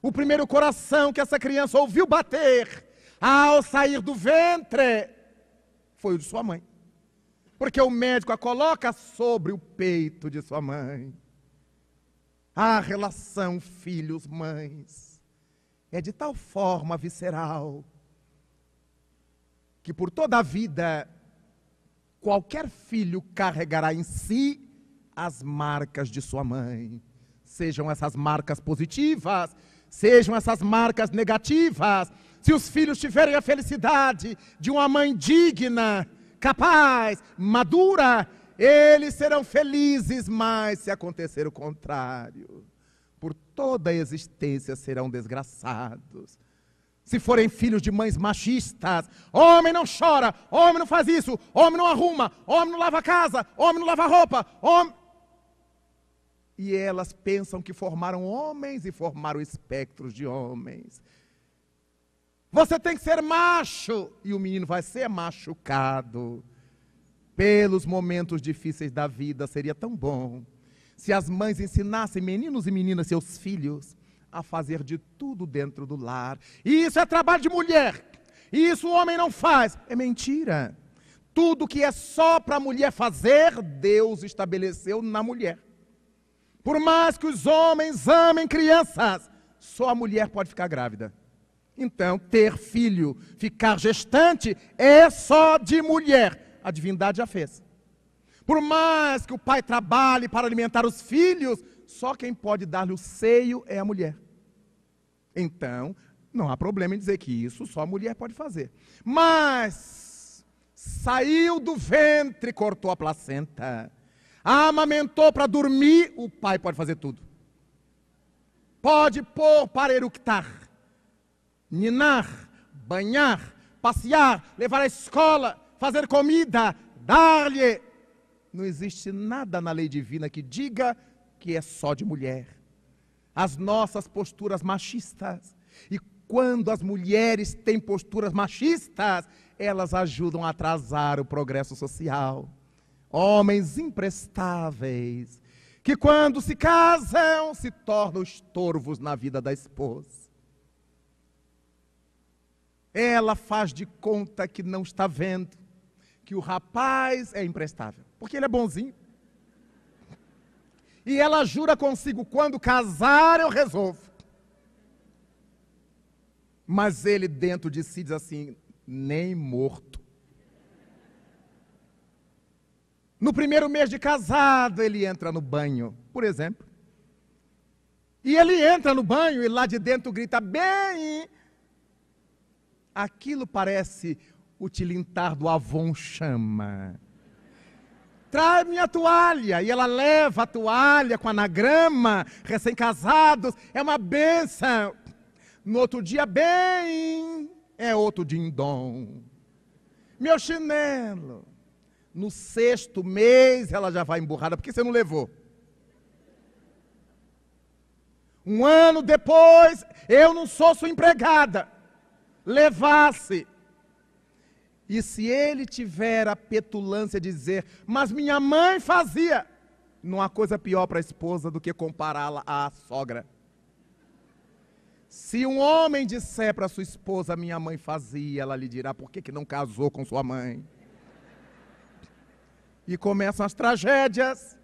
O primeiro coração que essa criança ouviu bater ao sair do ventre foi o de sua mãe, porque o médico a coloca sobre o peito de sua mãe. A relação filhos-mães é de tal forma visceral que por toda a vida qualquer filho carregará em si as marcas de sua mãe, sejam essas marcas positivas, sejam essas marcas negativas. Se os filhos tiverem a felicidade de uma mãe digna, capaz, madura, eles serão felizes, mas se acontecer o contrário, por toda a existência serão desgraçados. Se forem filhos de mães machistas, homem não chora, homem não faz isso, homem não arruma, homem não lava a casa, homem não lava a roupa, homem... E elas pensam que formaram homens e formaram espectros de homens. Você tem que ser macho, e o menino vai ser machucado. Pelos momentos difíceis da vida, seria tão bom se as mães ensinassem meninos e meninas, seus filhos, a fazer de tudo dentro do lar. E isso é trabalho de mulher. E isso o homem não faz. É mentira. Tudo que é só para a mulher fazer, Deus estabeleceu na mulher. Por mais que os homens amem crianças, só a mulher pode ficar grávida. Então, ter filho, ficar gestante, é só de mulher. A divindade já fez. Por mais que o pai trabalhe para alimentar os filhos, só quem pode dar-lhe o seio é a mulher. Então, não há problema em dizer que isso só a mulher pode fazer. Mas, saiu do ventre, cortou a placenta, amamentou para dormir, o pai pode fazer tudo. Pode pôr para eructar, ninar, banhar, passear, levar à escola, fazer comida, dar-lhe. Não existe nada na lei divina que diga que é só de mulher. As nossas posturas machistas. E quando as mulheres têm posturas machistas, elas ajudam a atrasar o progresso social. Homens imprestáveis, que quando se casam, se tornam estorvos na vida da esposa. Ela faz de conta que não está vendo que o rapaz é imprestável, porque ele é bonzinho. E ela jura consigo, quando casar eu resolvo. Mas ele dentro de si diz assim, nem morto. No primeiro mês de casado, ele entra no banho, por exemplo. E ele entra no banho e lá de dentro grita, bem... Aquilo parece o tilintar do Avon chama. Traz minha toalha. E ela leva a toalha com anagrama, recém-casados, é uma bênção. No outro dia, bem, é outro dindom. Meu chinelo. No 6º mês, ela já vai emburrada, porque você não levou. Um ano depois, eu não sou sua empregada. Levasse. E se ele tiver a petulância de dizer, mas minha mãe fazia, não há coisa pior para a esposa do que compará-la à sogra. Se um homem disser para sua esposa, minha mãe fazia, ela lhe dirá, por que não casou com sua mãe? E começam as tragédias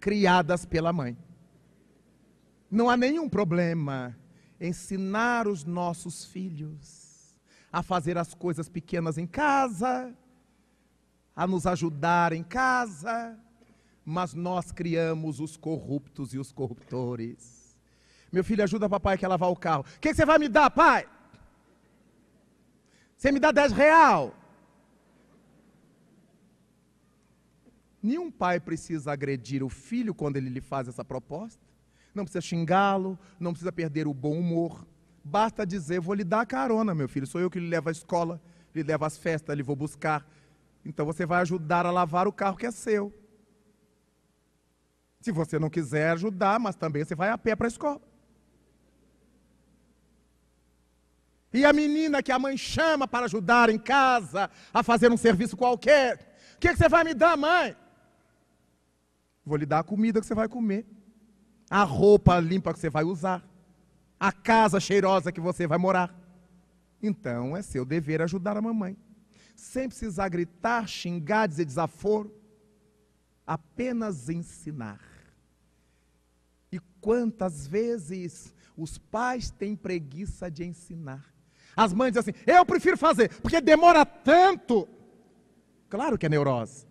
criadas pela mãe. Não há nenhum problema ensinar os nossos filhos a fazer as coisas pequenas em casa, a nos ajudar em casa, mas nós criamos os corruptos e os corruptores. Meu filho, ajuda papai que a lavar o carro. O que você vai me dar, pai? Você me dá R$10? Nenhum pai precisa agredir o filho quando ele lhe faz essa proposta. Não precisa xingá-lo, não precisa perder o bom humor. Basta dizer, vou lhe dar a carona, meu filho. Sou eu que lhe levo à escola, lhe levo às festas, lhe vou buscar. Então você vai ajudar a lavar o carro que é seu. Se você não quiser ajudar, mas também você vai a pé para a escola. E a menina que a mãe chama para ajudar em casa, a fazer um serviço qualquer. O que você vai me dar, mãe? Vou lhe dar a comida que você vai comer. A roupa limpa que você vai usar. A casa cheirosa que você vai morar. Então é seu dever ajudar a mamãe. Sem precisar gritar, xingar, dizer desaforo. Apenas ensinar. E quantas vezes os pais têm preguiça de ensinar. As mães dizem assim, eu prefiro fazer, porque demora tanto. Claro que é neurose.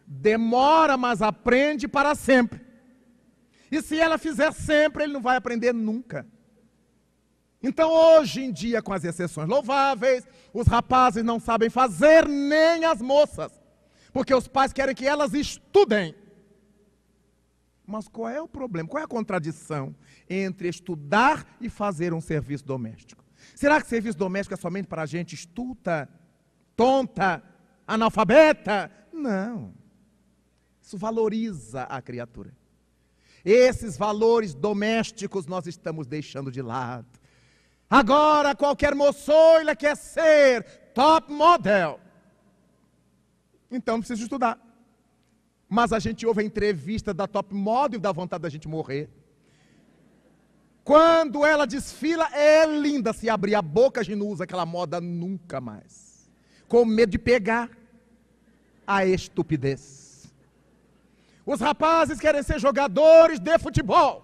Demora, mas aprende para sempre. E se ela fizer sempre, ele não vai aprender nunca. Então, hoje em dia, com as exceções louváveis, os rapazes não sabem fazer, nem as moças. Porque os pais querem que elas estudem. Mas qual é o problema? Qual é a contradição entre estudar e fazer um serviço doméstico? Será que serviço doméstico é somente para gente estulta, tonta, analfabeta? Não. Isso valoriza a criatura. Esses valores domésticos nós estamos deixando de lado. Agora qualquer moçoila quer ser top model. Então precisa estudar. Mas a gente ouve a entrevista da top model e dá vontade da gente morrer. Quando ela desfila, é linda. Se abrir a boca, a gente não usa aquela moda nunca mais. Com medo de pegar a estupidez. Os rapazes querem ser jogadores de futebol.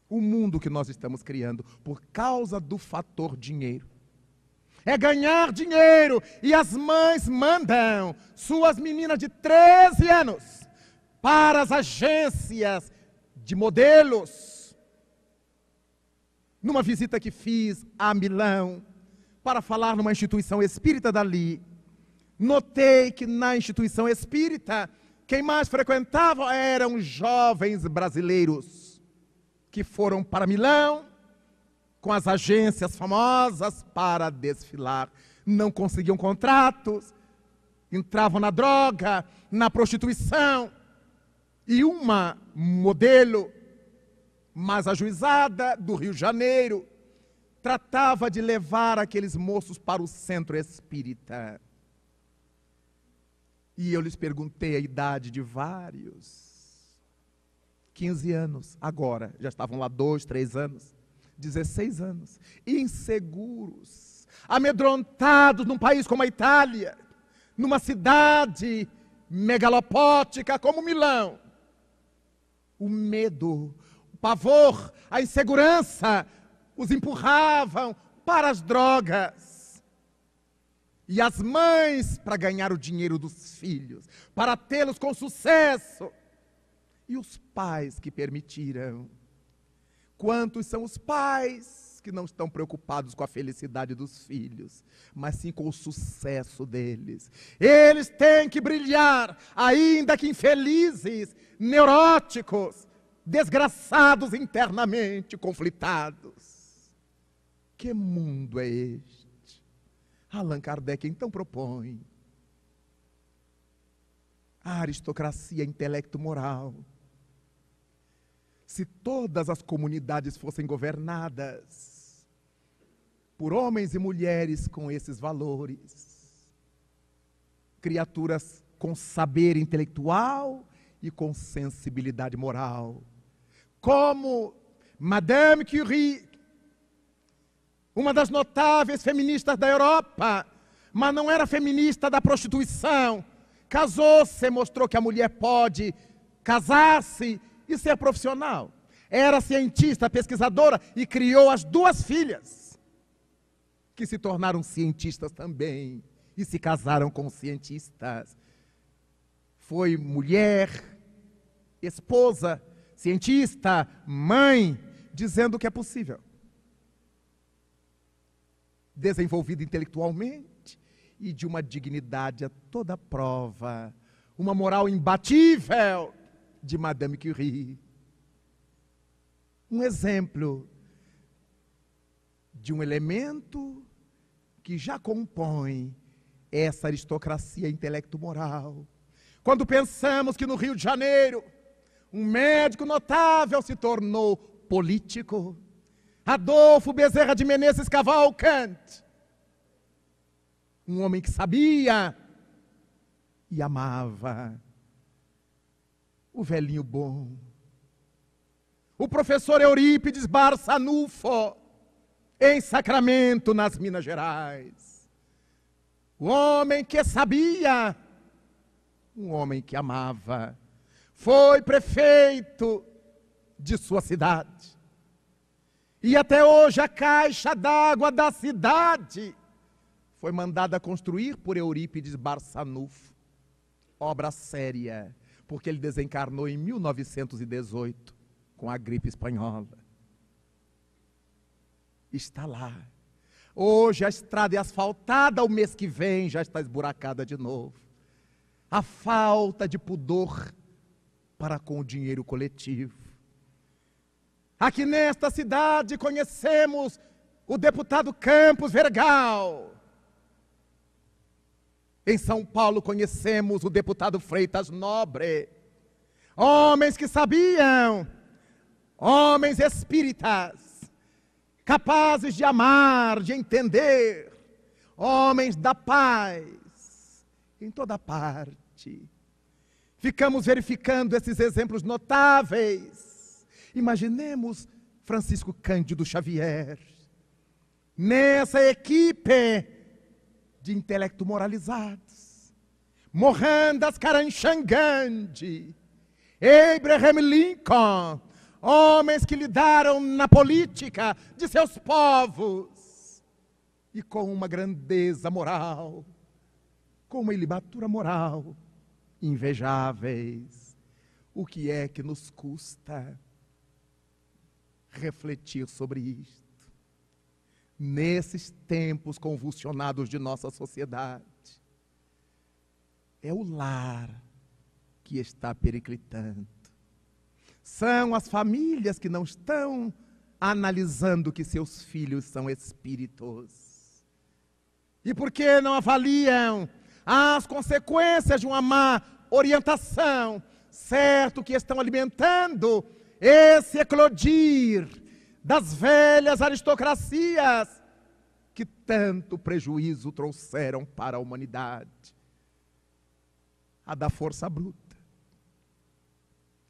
O mundo que nós estamos criando por causa do fator dinheiro. É ganhar dinheiro. E as mães mandam suas meninas de 13 anos para as agências de modelos. Numa visita que fiz a Milão, para falar numa instituição espírita dali, notei que na instituição espírita, quem mais frequentava eram jovens brasileiros, que foram para Milão, com as agências famosas para desfilar. Não conseguiam contratos, entravam na droga, na prostituição. E uma modelo mais ajuizada do Rio de Janeiro tratava de levar aqueles moços para o centro espírita. E eu lhes perguntei a idade de vários. 15 anos, agora, já estavam lá 2, 3 anos, 16 anos, inseguros, amedrontados num país como a Itália, numa cidade megalopótica como Milão. O medo, o pavor, a insegurança os empurravam para as drogas. E as mães para ganhar o dinheiro dos filhos, para tê-los com sucesso. E os pais que permitiram. Quantos são os pais que não estão preocupados com a felicidade dos filhos, mas sim com o sucesso deles? Eles têm que brilhar, ainda que infelizes, neuróticos, desgraçados internamente, conflitados. Que mundo é este? Allan Kardec então propõe a aristocracia intelecto-moral. Se todas as comunidades fossem governadas por homens e mulheres com esses valores, criaturas com saber intelectual e com sensibilidade moral, como Madame Curie, uma das notáveis feministas da Europa, mas não era feminista da prostituição. Casou-se, mostrou que a mulher pode casar-se e ser profissional. Era cientista, pesquisadora e criou as 2 filhas, que se tornaram cientistas também e se casaram com cientistas. Foi mulher, esposa, cientista, mãe, dizendo que é possível. Desenvolvida intelectualmente e de uma dignidade a toda prova, uma moral imbatível de Madame Curie. Um exemplo de um elemento que já compõe essa aristocracia intelecto-moral. Quando pensamos que no Rio de Janeiro, um médico notável se tornou político, Adolfo Bezerra de Menezes Cavalcante, um homem que sabia e amava. O velhinho bom, o professor Eurípides Barçanufo, em Sacramento, nas Minas Gerais. O homem que sabia, um homem que amava. Foi prefeito de sua cidade. E até hoje a caixa d'água da cidade foi mandada construir por Eurípides Barçanufo. Obra séria, porque ele desencarnou em 1918, com a gripe espanhola. Está lá. Hoje a estrada é asfaltada, o mês que vem já está esburacada de novo. A falta de pudor para com o dinheiro coletivo. Aqui nesta cidade conhecemos o deputado Campos Vergal. Em São Paulo conhecemos o deputado Freitas Nobre. Homens que sabiam, homens espíritas, capazes de amar, de entender, homens da paz, em toda parte. Ficamos verificando esses exemplos notáveis. Imaginemos Francisco Cândido Xavier, nessa equipe de intelecto moralizados, Mohandas Karamchand Gandhi, Abraham Lincoln, homens que lidaram na política de seus povos e com uma grandeza moral, com uma ilibatura moral invejáveis. O que é que nos custa refletir sobre isto? Nesses tempos convulsionados de nossa sociedade, é o lar que está periclitando. São as famílias que não estão analisando que seus filhos são espíritos. E por que não avaliam as consequências de uma má orientação? Certo que estão alimentando esse eclodir das velhas aristocracias que tanto prejuízo trouxeram para a humanidade. A da força bruta,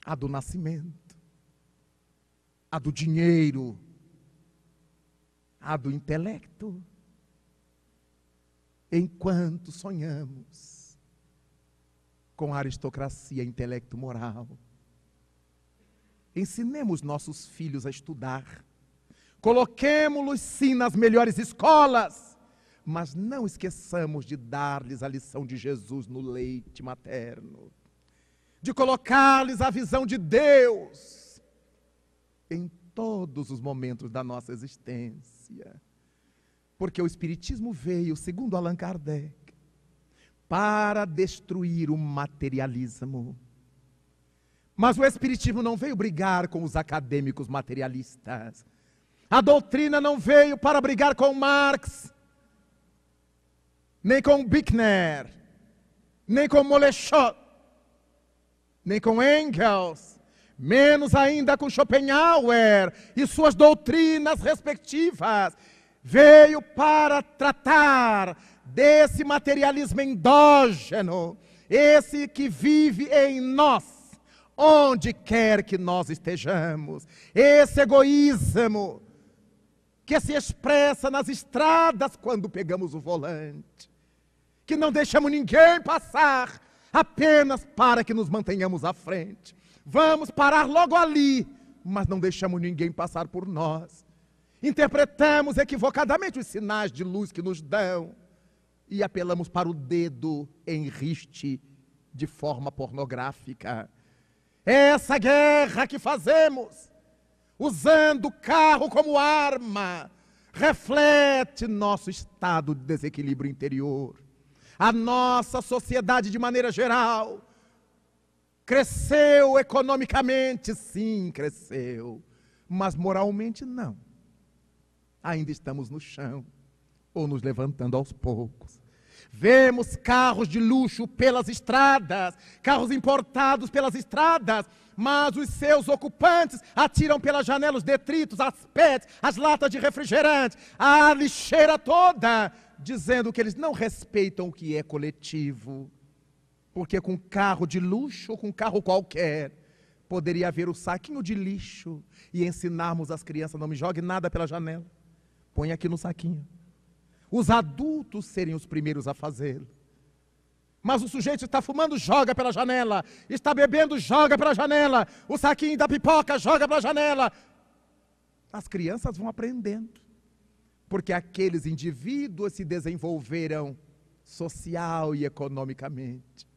a do nascimento, a do dinheiro, a do intelecto. Enquanto sonhamos com a aristocracia intelecto-moral, ensinemos nossos filhos a estudar, coloquemo-los sim nas melhores escolas, mas não esqueçamos de dar-lhes a lição de Jesus no leite materno, de colocar-lhes a visão de Deus em todos os momentos da nossa existência. Porque o Espiritismo veio, segundo Allan Kardec, para destruir o materialismo. Mas o Espiritismo não veio brigar com os acadêmicos materialistas. A doutrina não veio para brigar com Marx, nem com Bickner, nem com Moleschott, nem com Engels, menos ainda com Schopenhauer e suas doutrinas respectivas. Veio para tratar desse materialismo endógeno, esse que vive em nós, onde quer que nós estejamos, esse egoísmo que se expressa nas estradas quando pegamos o volante, que não deixamos ninguém passar apenas para que nos mantenhamos à frente. Vamos parar logo ali, mas não deixamos ninguém passar por nós. Interpretamos equivocadamente os sinais de luz que nos dão e apelamos para o dedo em riste de forma pornográfica. Essa guerra que fazemos, usando o carro como arma, reflete nosso estado de desequilíbrio interior. A nossa sociedade, de maneira geral, cresceu economicamente, sim, cresceu, mas moralmente não. Ainda estamos no chão, ou nos levantando aos poucos. Vemos carros de luxo pelas estradas, carros importados pelas estradas, mas os seus ocupantes atiram pelas janelas os detritos, as PETs, as latas de refrigerante, a lixeira toda, dizendo que eles não respeitam o que é coletivo. Porque com carro de luxo ou com carro qualquer, poderia haver o saquinho de lixo e ensinarmos as crianças, não me jogue nada pela janela, põe aqui no saquinho. Os adultos serem os primeiros a fazê-lo. Mas o sujeito está fumando, joga pela janela. Está bebendo, joga pela janela. O saquinho da pipoca, joga pela janela. As crianças vão aprendendo. Porque aqueles indivíduos se desenvolveram social e economicamente.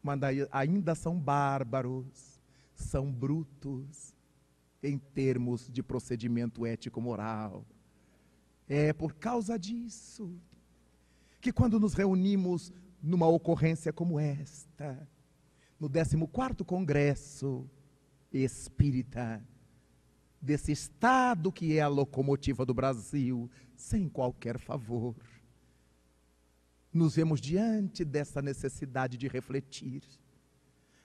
Mas ainda são bárbaros, são brutos em termos de procedimento ético-moral. É por causa disso que quando nos reunimos numa ocorrência como esta, no 14º Congresso Espírita desse Estado que é a locomotiva do Brasil, sem qualquer favor. Nos vemos diante dessa necessidade de refletir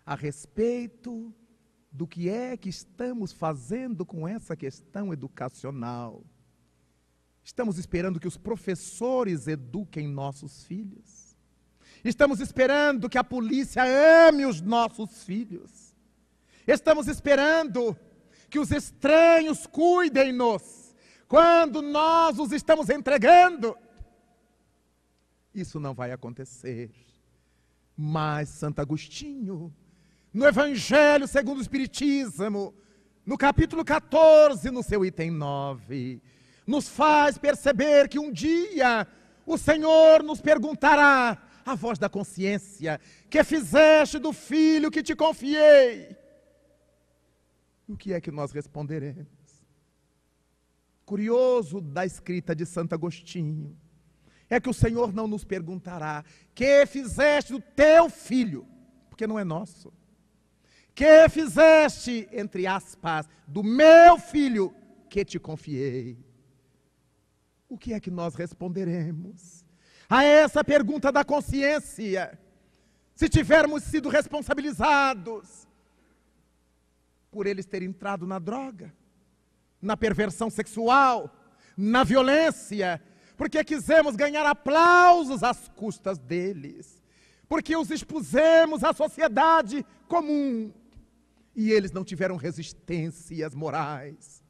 a respeito do que é que estamos fazendo com essa questão educacional. Estamos esperando que os professores eduquem nossos filhos. Estamos esperando que a polícia ame os nossos filhos. Estamos esperando que os estranhos cuidem-nos quando nós os estamos entregando. Isso não vai acontecer. Mas Santo Agostinho, no Evangelho segundo o Espiritismo, no capítulo 14, no seu item 9, nos faz perceber que um dia o Senhor nos perguntará, a voz da consciência: que fizeste do filho que te confiei? O que é que nós responderemos? Curioso da escrita de Santo Agostinho é que o Senhor não nos perguntará: que fizeste do teu filho? Porque não é nosso. Que fizeste, entre aspas, do meu filho que te confiei? O que é que nós responderemos a essa pergunta da consciência, se tivermos sido responsabilizados por eles terem entrado na droga, na perversão sexual, na violência, porque quisemos ganhar aplausos às custas deles, porque os expusemos à sociedade comum, e eles não tiveram resistências morais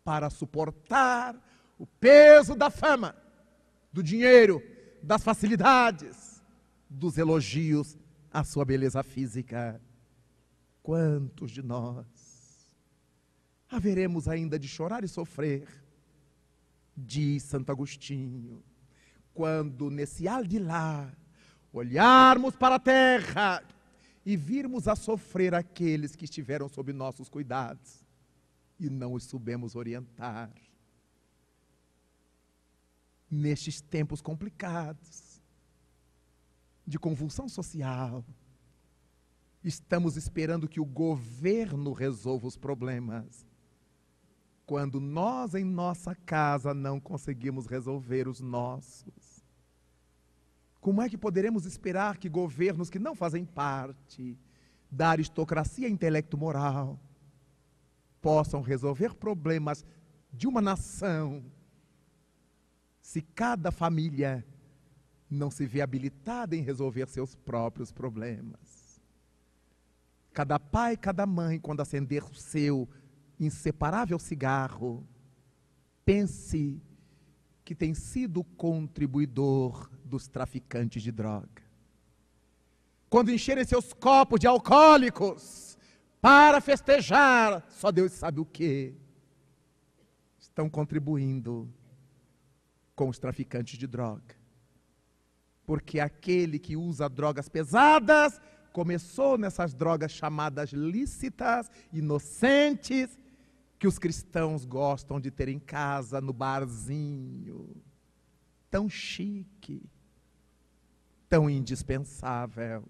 para suportar o peso da fama, do dinheiro, das facilidades, dos elogios à sua beleza física. Quantos de nós haveremos ainda de chorar e sofrer, diz Santo Agostinho, quando nesse aldilá olharmos para a terra e virmos a sofrer aqueles que estiveram sob nossos cuidados e não os soubemos orientar. Nestes tempos complicados, de convulsão social, estamos esperando que o governo resolva os problemas, quando nós em nossa casa não conseguimos resolver os nossos. Como é que poderemos esperar que governos que não fazem parte da aristocracia intelecto-moral possam resolver problemas de uma nação, se cada família não se vê habilitada em resolver seus próprios problemas? Cada pai, cada mãe, quando acender o seu inseparável cigarro, pense que tem sido contribuidor dos traficantes de droga. Quando encherem seus copos de alcoólicos para festejar, só Deus sabe o que, estão contribuindo com os traficantes de droga. Porque aquele que usa drogas pesadas começou nessas drogas chamadas lícitas, inocentes, que os cristãos gostam de ter em casa, no barzinho, tão chique, tão indispensável,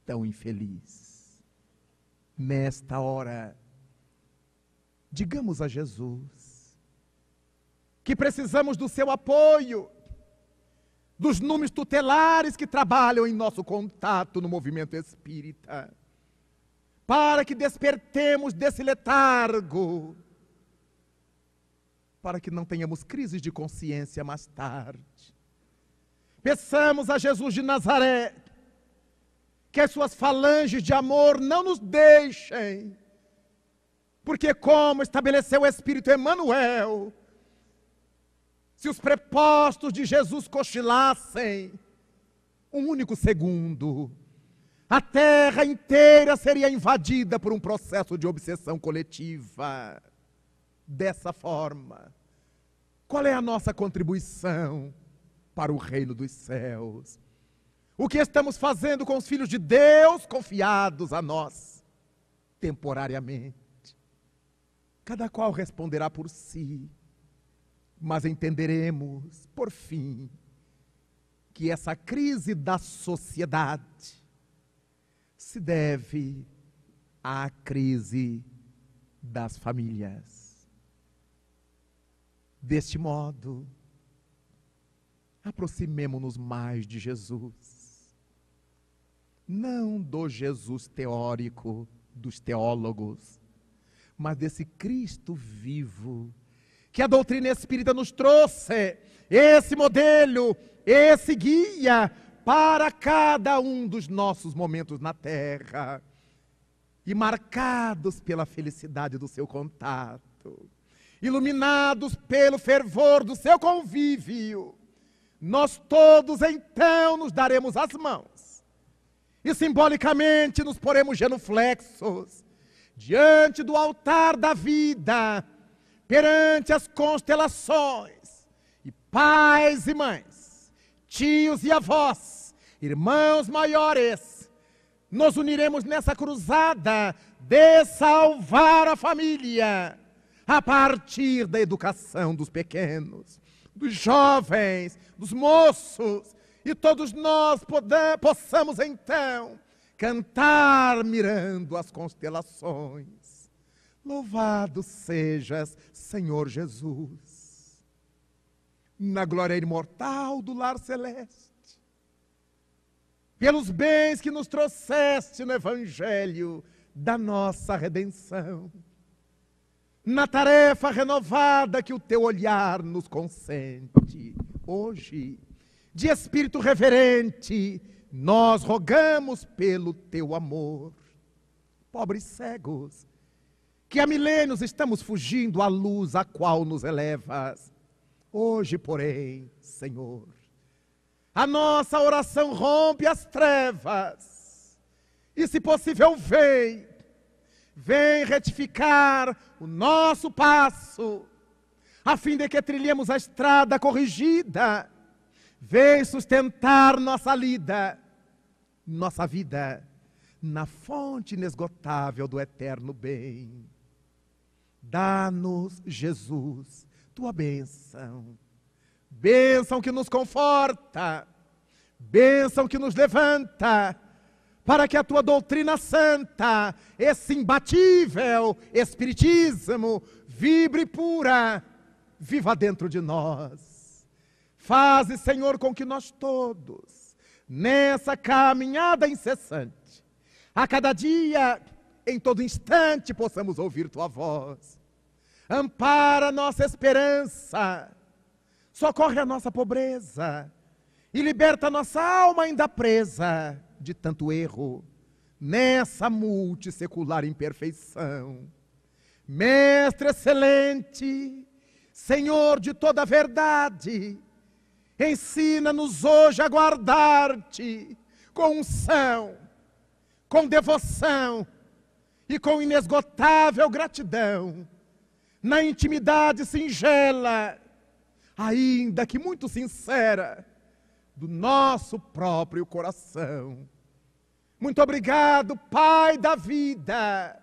tão infeliz. Nesta hora, digamos a Jesus que precisamos do seu apoio, dos números tutelares que trabalham em nosso contato no movimento espírita, para que despertemos desse letargo, para que não tenhamos crises de consciência mais tarde. Peçamos a Jesus de Nazaré que as suas falanges de amor não nos deixem, porque como estabeleceu o Espírito Emmanuel, se os prepostos de Jesus cochilassem um único segundo, a terra inteira seria invadida por um processo de obsessão coletiva. Dessa forma, qual é a nossa contribuição para o reino dos céus? O que estamos fazendo com os filhos de Deus confiados a nós, temporariamente? Cada qual responderá por si. Mas entenderemos, por fim, que essa crise da sociedade se deve à crise das famílias. Deste modo, aproximemo-nos mais de Jesus. Não do Jesus teórico dos teólogos, mas desse Cristo vivo, que a doutrina espírita nos trouxe, esse modelo, esse guia para cada um dos nossos momentos na terra, e marcados pela felicidade do seu contato, iluminados pelo fervor do seu convívio, nós todos então nos daremos as mãos, e simbolicamente nos poremos genuflexos, diante do altar da vida, perante as constelações, e pais e mães, tios e avós, irmãos maiores, nos uniremos nessa cruzada de salvar a família, a partir da educação dos pequenos, dos jovens, dos moços, e todos nós possamos então cantar mirando as constelações. Louvado sejas, Senhor Jesus, na glória imortal do lar celeste, pelos bens que nos trouxeste no Evangelho da nossa redenção, na tarefa renovada que o teu olhar nos consente. Hoje, de espírito reverente, nós rogamos pelo teu amor. Pobres cegos, que há milênios estamos fugindo à luz a qual nos elevas. Hoje, porém, Senhor, a nossa oração rompe as trevas, e se possível vem retificar o nosso passo, a fim de que trilhemos a estrada corrigida, vem sustentar nossa vida, na fonte inesgotável do eterno bem. Dá-nos, Jesus, tua bênção, bênção que nos conforta, bênção que nos levanta, para que a tua doutrina santa, esse imbatível espiritismo, vibre pura, viva dentro de nós. Faze, Senhor, com que nós todos, nessa caminhada incessante, a cada dia, em todo instante, possamos ouvir tua voz. Ampara a nossa esperança, socorre a nossa pobreza e liberta a nossa alma ainda presa de tanto erro nessa multissecular imperfeição. Mestre excelente, Senhor de toda a verdade, ensina-nos hoje a guardar-te com unção, com devoção e com inesgotável gratidão, na intimidade singela, ainda que muito sincera, do nosso próprio coração. Muito obrigado, Pai da vida.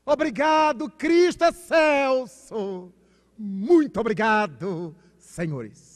Obrigado, Cristo excelso. Muito obrigado, senhores.